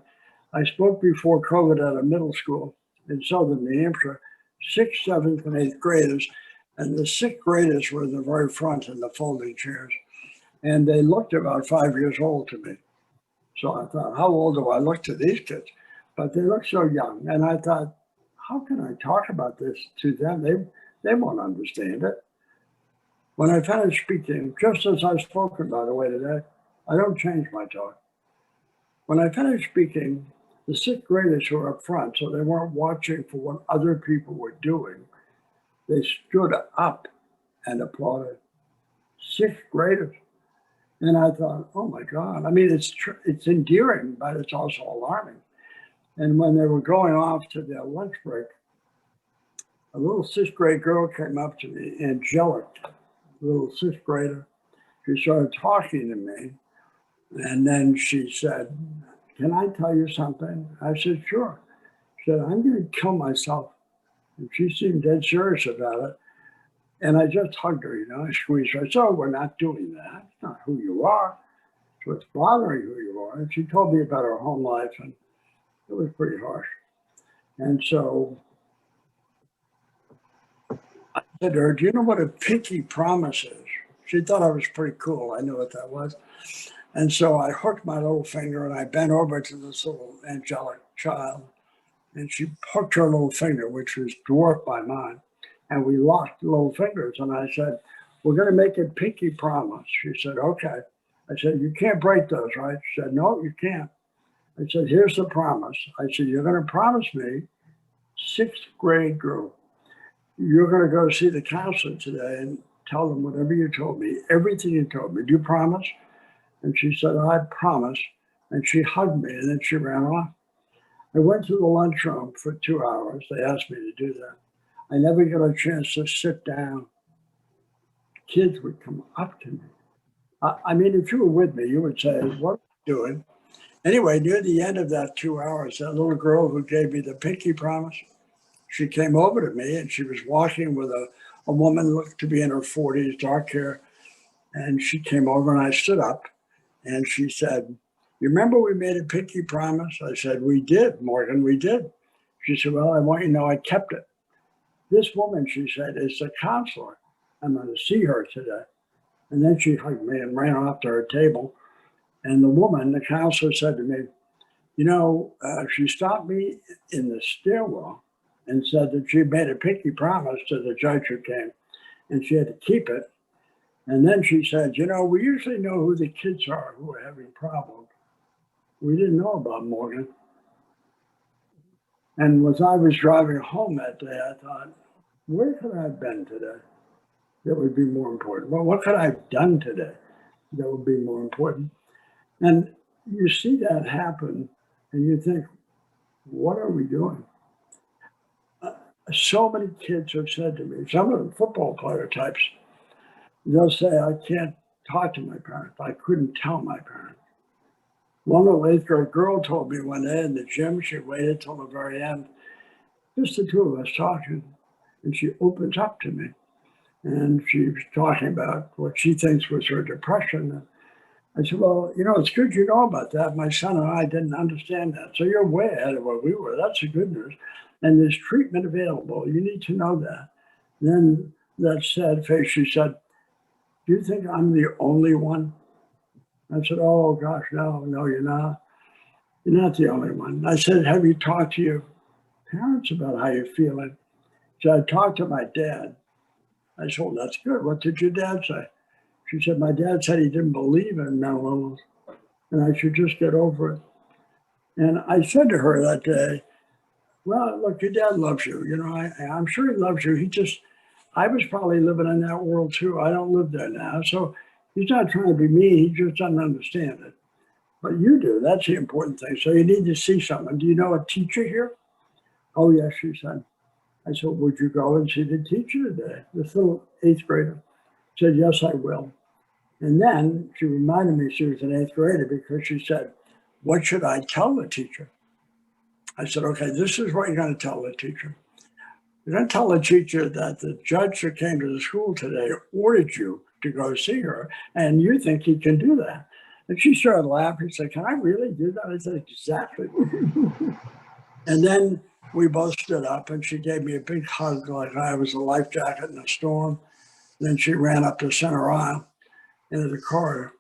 I spoke before COVID at a middle school in southern New Hampshire, 6th, 7th, and 8th graders. And the 6th graders were in the very front in the folding chairs. And they looked about 5 years old to me. So I thought, how old do I look to these kids? But they look so young. And I thought, how can I talk about this to them? They won't understand it. When I finished speaking, just as I've spoken, by the way, today, I don't change my talk. When I finished speaking, the 6th graders who were up front, so they weren't watching for what other people were doing, they stood up and applauded. 6th graders. And I thought, oh my God. I mean, it's endearing, but it's also alarming. And when they were going off to their lunch break, a little 6th grade girl came up to me, angelic, little 6th grader. She started talking to me. And then she said, can I tell you something? I said, sure. She said, I'm going to kill myself. And she seemed dead serious about it. And I just hugged her, I squeezed her. I said, oh, we're not doing that. It's not who you are. It's what's bothering who you are. And she told me about her home life, and it was pretty harsh. And so I said to her, do you know what a pinky promise is? She thought I was pretty cool. I knew what that was. And so I hooked my little finger and I bent over to this little angelic child. And she hooked her little finger, which was dwarfed by mine. And we locked little fingers. And I said, we're going to make a pinky promise. She said, okay. I said, you can't break those, right? She said, no, you can't. I said, here's the promise. I said, you're going to promise me, 6th grade girl, you're going to go see the counselor today and tell them whatever you told me, everything you told me. Do you promise? And she said, I promise. And she hugged me and then she ran off. I went to the lunchroom for 2 hours. They asked me to do that. I never got a chance to sit down. Kids would come up to me. I mean, if you were with me, you would say, what are you doing? Anyway, near the end of that 2 hours, that little girl who gave me the pinky promise, she came over to me and she was walking with a woman looked to be in her 40s, dark hair. And she came over and I stood up and she said, you remember we made a pinky promise? I said, we did, Morgan, we did. She said, well, I want you to know I kept it. This woman, she said, is the counselor. I'm going to see her today. And then she hugged me and ran off to her table. And the woman, the counselor, said to me, you know, she stopped me in the stairwell and said that she made a pinky promise to the judge who came and she had to keep it. And then she said, you know, we usually know who the kids are who are having problems. We didn't know about Morgan. And as I was driving home that day, I thought, where could I have been today that would be more important? Well, what could I have done today that would be more important? And you see that happen and you think, what are we doing? So many kids have said to me, some of them football player types, they'll say, I can't talk to my parents. I couldn't tell my parents. One little 8th grade girl told me one day in the gym, she waited till the very end, just the two of us talking, and she opens up to me. And she was talking about what she thinks was her depression. And I said, well, you know, it's good you know about that. My son and I didn't understand that. So you're way ahead of where we were. That's the good news. And there's treatment available. You need to know that. Then that sad face, she said, do you think I'm the only one? I said, oh, gosh, no, you're not. You're not the only one. I said, have you talked to your parents about how you're feeling? So I talked to my dad. I said, well, that's good. What did your dad say? She said, my dad said he didn't believe in mental illness and I should just get over it. And I said to her that day, well, look, your dad loves you. You know, I'm sure he loves you. I was probably living in that world too. I don't live there now. So he's not trying to be mean. He just doesn't understand it. But you do. That's the important thing. So you need to see someone. Do you know a teacher here? Oh, yes, she said. I said, would you go and see the teacher today? This little 8th grader said, yes, I will. And then she reminded me she was an 8th grader because she said, what should I tell the teacher? I said, okay, this is what you're going to tell the teacher. You're going to tell the teacher that the judge who came to the school today ordered you to go see her, and you think he can do that. And she started laughing. She said, can I really do that? I said, exactly. And then we both stood up, and she gave me a big hug like I was a life jacket in a storm. Then she ran up the center aisle into the corridor.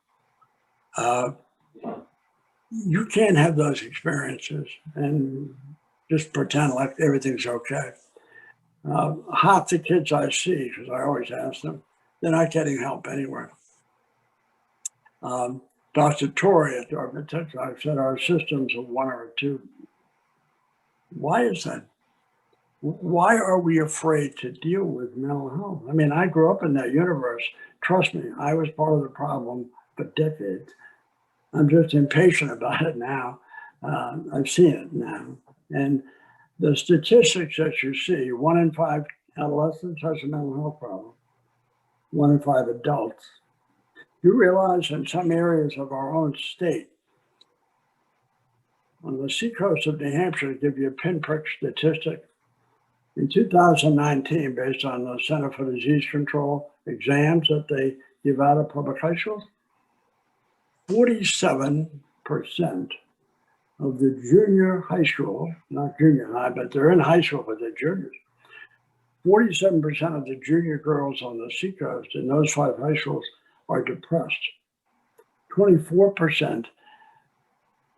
You can't have those experiences and just pretend like everything's okay. Half the kids I see, because I always ask them, they're not getting help anywhere. Dr. Torrey at Dartmouth-Hitchcock said our systems are 1 or 2. Why is that? Why are we afraid to deal with mental health? I mean, I grew up in that universe. Trust me, I was part of the problem for decades. I'm just impatient about it now. I've seen it now. And the statistics that you see, 1 in 5 adolescents has a mental health problem, 1 in 5 adults. You realize in some areas of our own state, on the seacoast of New Hampshire, to give you a pinprick statistic, in 2019, based on the Center for Disease Control exams that they give out at public high schools, 47% of the junior high school, not junior high, but they're in high school, but they're juniors. 47% of the junior girls on the seacoast in those 5 high schools are depressed. 24%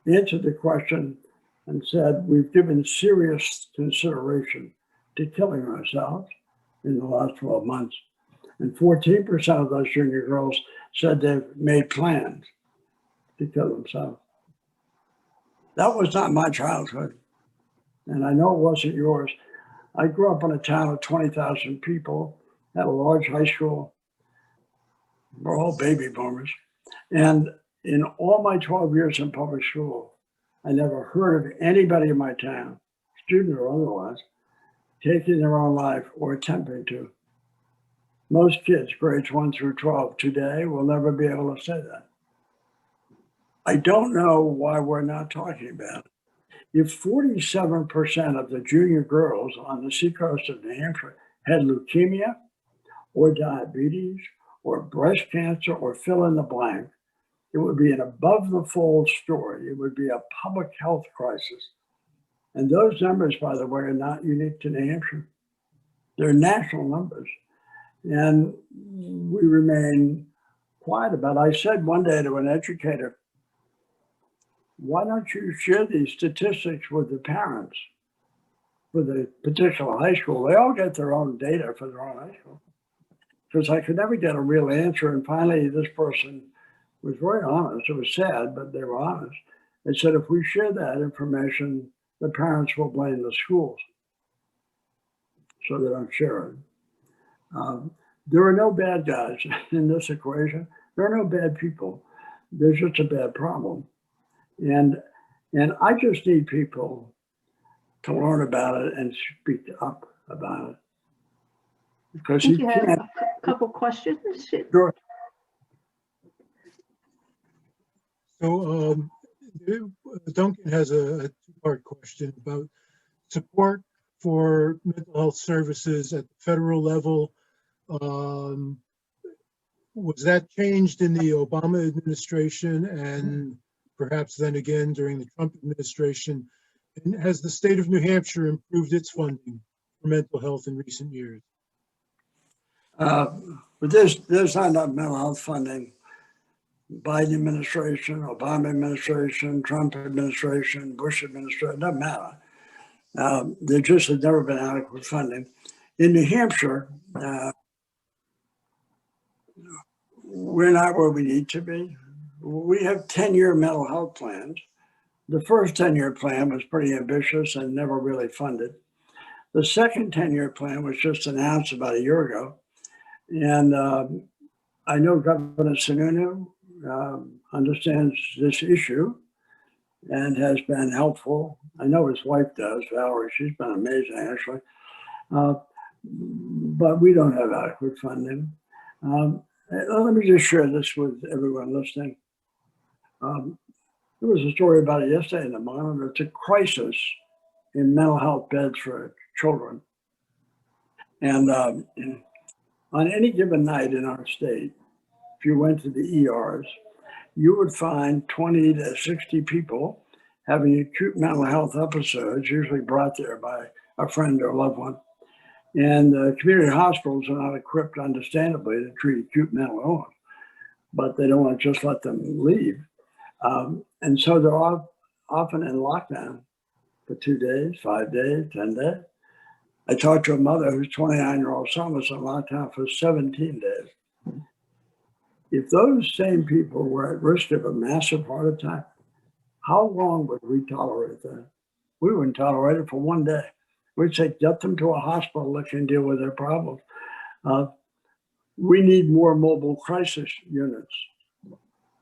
answered the question and said, we've given serious consideration to killing ourselves in the last 12 months. And 14% of those junior girls said they've made plans to kill themselves. That was not my childhood. And I know it wasn't yours. I grew up in a town of 20,000 people, had a large high school. We're all baby boomers. And in all my 12 years in public school, I never heard of anybody in my town, student or otherwise, taking their own life or attempting to. Most kids, grades 1 through 12 today, will never be able to say that. I don't know why we're not talking about it. If 47% of the junior girls on the seacoast of New Hampshire had leukemia or diabetes or breast cancer or fill in the blank, it would be an above the fold story. It would be a public health crisis. And those numbers, by the way, are not unique to New Hampshire. They're national numbers. And we remain quiet about it. I said one day to an educator, why don't you share these statistics with the parents for the particular high school? They all get their own data for their own high school. Because I could never get a real answer. And finally, this person was very honest. It was sad, but they were honest. They said, if we share that information, the parents will blame the schools. So they don't share it. There are no bad guys in this equation. There are no bad people. There's just a bad problem. And I just need people to learn about it and speak up about it. Because I think you have a couple questions. Sure. So Duncan has a two-part question about support for mental health services at the federal level. Was that changed in the Obama administration and perhaps then again during the Trump administration? And has the state of New Hampshire improved its funding for mental health in recent years? But there's not enough mental health funding. Biden administration, Obama administration, Trump administration, Bush administration, doesn't matter. There just has never been adequate funding. In New Hampshire, we're not where we need to be. We have 10-year mental health plans. The first 10-year plan was pretty ambitious and never really funded. The second 10-year plan was just announced about a year ago. And I know Governor Sununu understands this issue and has been helpful. I know his wife does, Valerie. She's been amazing, actually. But we don't have adequate funding. Let me just share this with everyone listening. There was a story about it yesterday in the Monitor. It's a crisis in mental health beds for children. And on any given night in our state, if you went to the ERs, you would find 20 to 60 people having acute mental health episodes, usually brought there by a friend or a loved one. And community hospitals are not equipped, understandably, to treat acute mental illness, but they don't want to just let them leave. And so they're often in lockdown for 2 days, 5 days, 10 days. I talked to a mother whose 29-year-old son was in lockdown for 17 days. If those same people were at risk of a massive heart attack, how long would we tolerate that? We wouldn't tolerate it for 1 day. We'd say, get them to a hospital that can deal with their problems. We need more mobile crisis units.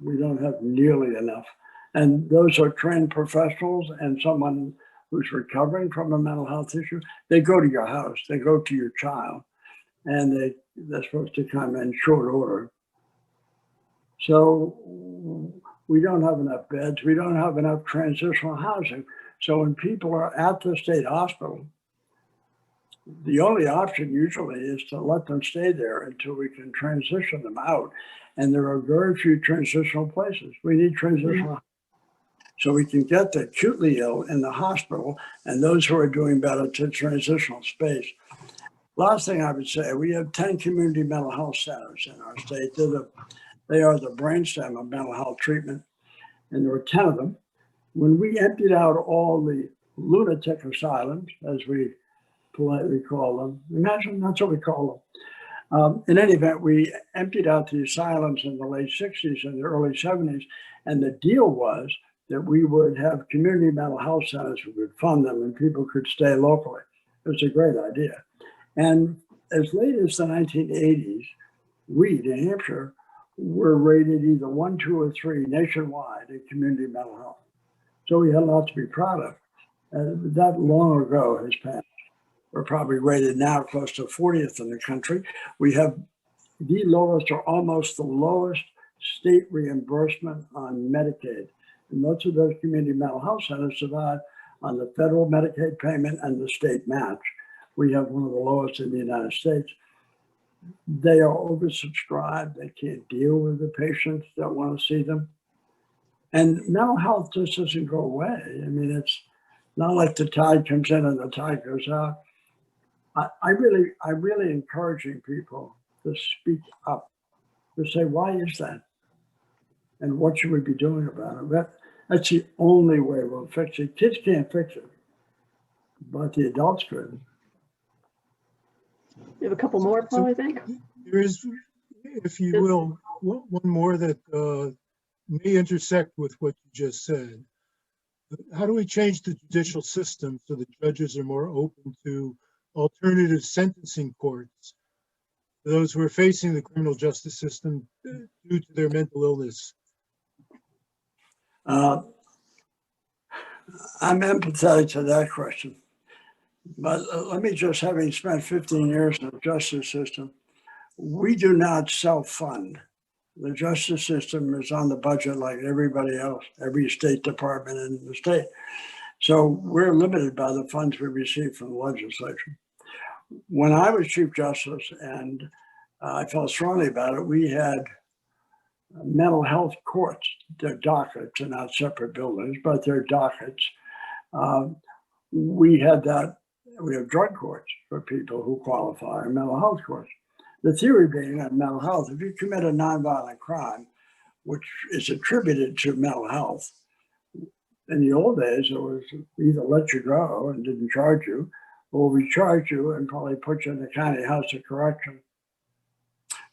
We don't have nearly enough. And those are trained professionals and someone who's recovering from a mental health issue. They go to your house, they go to your child, and they're supposed to come in short order. So we don't have enough beds. We don't have enough transitional housing. So when people are at the state hospital, the only option usually is to let them stay there until we can transition them out. And there are very few transitional places. We need transitional so we can get the acutely ill in the hospital and those who are doing better to transitional space. Last thing I would say, we have 10 community mental health centers in our state. They are the brainstem of mental health treatment, and there are 10 of them. When we emptied out all the lunatic asylums, as we politely call them, imagine that's what we call them. In any event, we emptied out the asylums in the late 60s and the early 70s, and the deal was that we would have community mental health centers, we would fund them, and people could stay locally. It was a great idea. And as late as the 1980s, we, New Hampshire, were rated either 1, 2, or 3 nationwide in community mental health. So we had a lot to be proud of. That long ago has passed. We're probably rated now close to 40th in the country. We have the lowest or almost the lowest state reimbursement on Medicaid. And most of those community mental health centers survive on the federal Medicaid payment and the state match. We have one of the lowest in the United States. They are oversubscribed. They can't deal with the patients that want to see them. And mental health just doesn't go away. I mean, it's not like the tide comes in and the tide goes out. I'm really encouraging people to speak up, to say, why is that? And what should we be doing about it? That's the only way we'll fix it. Kids can't fix it, but the adults could. You have a couple more, Paul, I think? There is, if you will, one more that may intersect with what you just said. How do we change the judicial system so that judges are more open to alternative sentencing courts for those who are facing the criminal justice system due to their mental illness? I'm empathetic to that question. But let me just, having spent 15 years in the justice system, we do not self-fund. The justice system is on the budget like everybody else, every state department in the state. So we're limited by the funds we receive from the legislature. When I was Chief Justice, and I felt strongly about it, we had mental health courts. They're dockets, they're not separate buildings, but they're dockets. We had that. We have drug courts for people who qualify, and mental health courts. The theory being that mental health, if you commit a nonviolent crime, which is attributed to mental health, in the old days, it was either let you go and didn't charge you, or we charge you and probably put you in the county house of correction.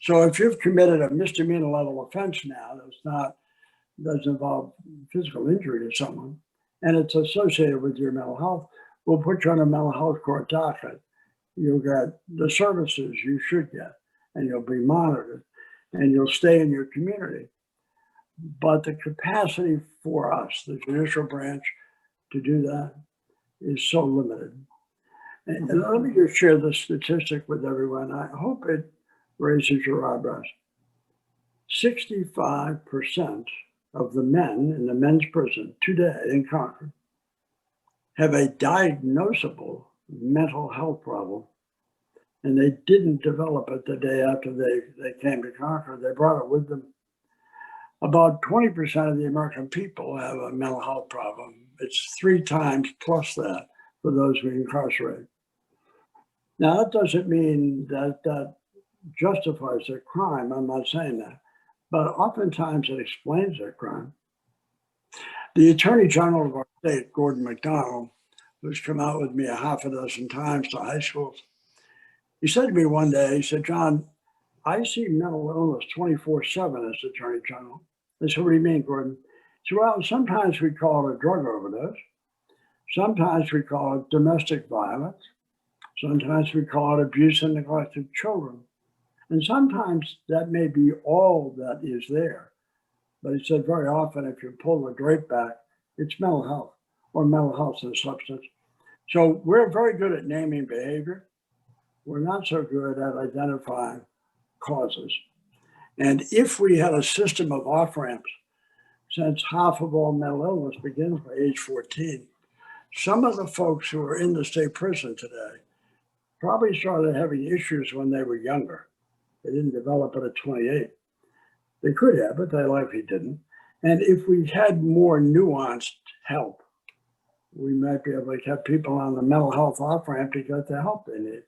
So if you've committed a misdemeanor level offense now, doesn't involve physical injury to someone, and it's associated with your mental health, we'll put you on a mental health court docket. You'll get the services you should get, and you'll be monitored, and you'll stay in your community. But the capacity for us, the judicial branch, to do that is so limited. And let me just share this statistic with everyone. I hope it raises your eyebrows. 65% of the men in the men's prison today in Concord have a diagnosable mental health problem, and they didn't develop it the day after they came to Concord. They brought it with them. About 20% of the American people have a mental health problem. It's 3 times plus that for those we incarcerate. Now, that doesn't mean that justifies their crime. I'm not saying that, but oftentimes it explains their crime. The Attorney General of our state, Gordon McDonald, who's come out with me a half a dozen times to high schools, he said to me one day, he said, "John, I see mental illness 24/7 as Attorney General." I said, "What do you mean, Gordon?" He said, "Well, sometimes we call it a drug overdose. Sometimes we call it domestic violence. Sometimes we call it abuse and neglect of children. And sometimes that may be all that is there." But he said very often, if you pull the drape back, it's mental health or mental health and substance. So we're very good at naming behavior. We're not so good at identifying causes. And if we had a system of off-ramps, since half of all mental illness begins by age 14, some of the folks who are in the state prison today probably started having issues when they were younger. They didn't develop it at 28. They could have, but they likely didn't. And if we had more nuanced help, we might be able to get people on the mental health off-ramp to get the help they need.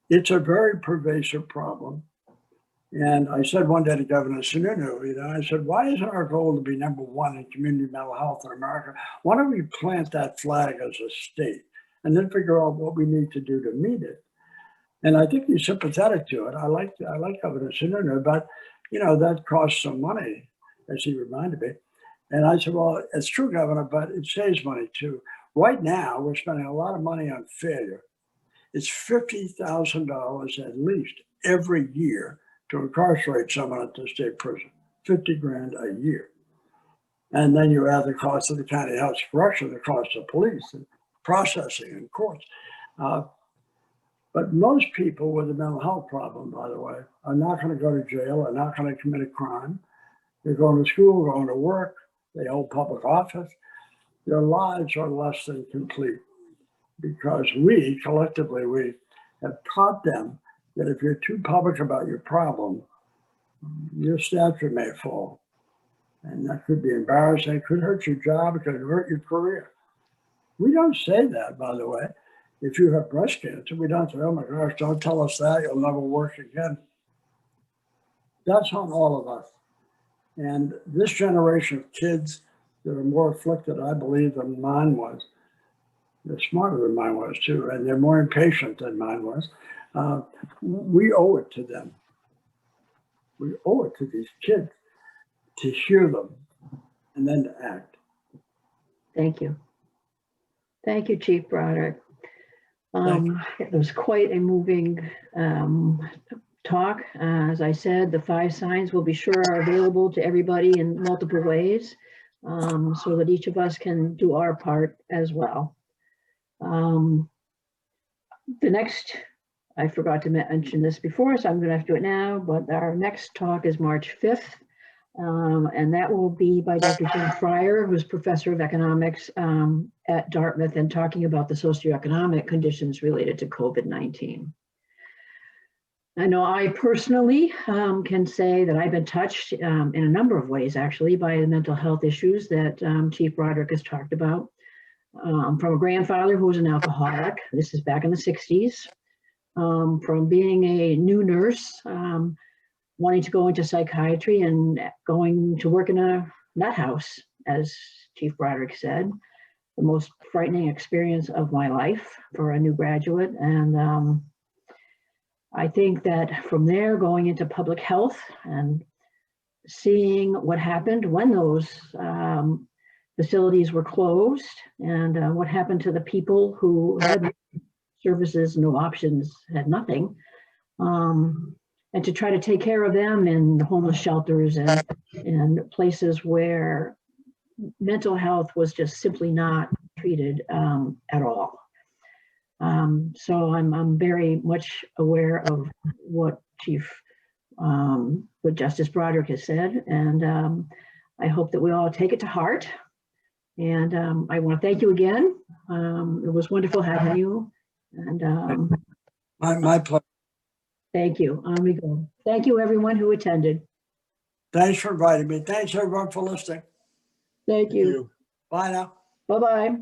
It's a very pervasive problem. And I said one day to Governor Sununu, I said, "Why isn't our goal to be #1 in community mental health in America? Why don't we plant that flag as a state and then figure out what we need to do to meet it?" And I think he's sympathetic to it. I like Governor Sununu, but that costs some money, as he reminded me. And I said, "Well, it's true, Governor, but it saves money too. Right now, we're spending a lot of money on failure. It's $50,000 at least every year to incarcerate someone at the state prison, 50 grand a year. And then you add the cost of the county house of correction, the cost of police and processing and courts. But most people with a mental health problem, by the way, are not going to go to jail, are not going to commit a crime. They're going to school, going to work, they hold public office. Their lives are less than complete because we, collectively, we have taught them that if you're too public about your problem, your stature may fall. And that could be embarrassing, it could hurt your job, it could hurt your career. We don't say that, by the way. If you have breast cancer, we don't say, oh my gosh, don't tell us that, you'll never work again. That's on all of us. And this generation of kids that are more afflicted, I believe, than mine was, they're smarter than mine was too, and they're more impatient than mine was. We owe it to them. We owe it to these kids to hear them and then to act. Thank you. Thank you, Chief Broderick. It was quite a moving talk. As I said, the 5 signs will be sure are available to everybody in multiple ways, so that each of us can do our part as well. The next, I forgot to mention this before, so I'm going to have to do it now, but our next talk is March 5th. And that will be by Dr. Jim Fryer, who's professor of economics at Dartmouth, and talking about the socioeconomic conditions related to COVID-19. I know I personally can say that I've been touched in a number of ways, actually, by the mental health issues that Chief Broderick has talked about. From a grandfather who was an alcoholic, this is back in the 60s, from being a new nurse, wanting to go into psychiatry and going to work in a nut house, as Chief Broderick said, the most frightening experience of my life for a new graduate. And I think that from there, going into public health and seeing what happened when those facilities were closed and what happened to the people who had services, no options, had nothing. And to try to take care of them in homeless shelters and places where mental health was just simply not treated at all. So I'm very much aware of what what Justice Broderick has said, and I hope that we all take it to heart. And I want to thank you again. It was wonderful having you. And My pleasure. thank you. On we go. Thank you, everyone who attended. Thanks for inviting me. Thanks everyone for listening. Thank you. Bye now. Bye-bye.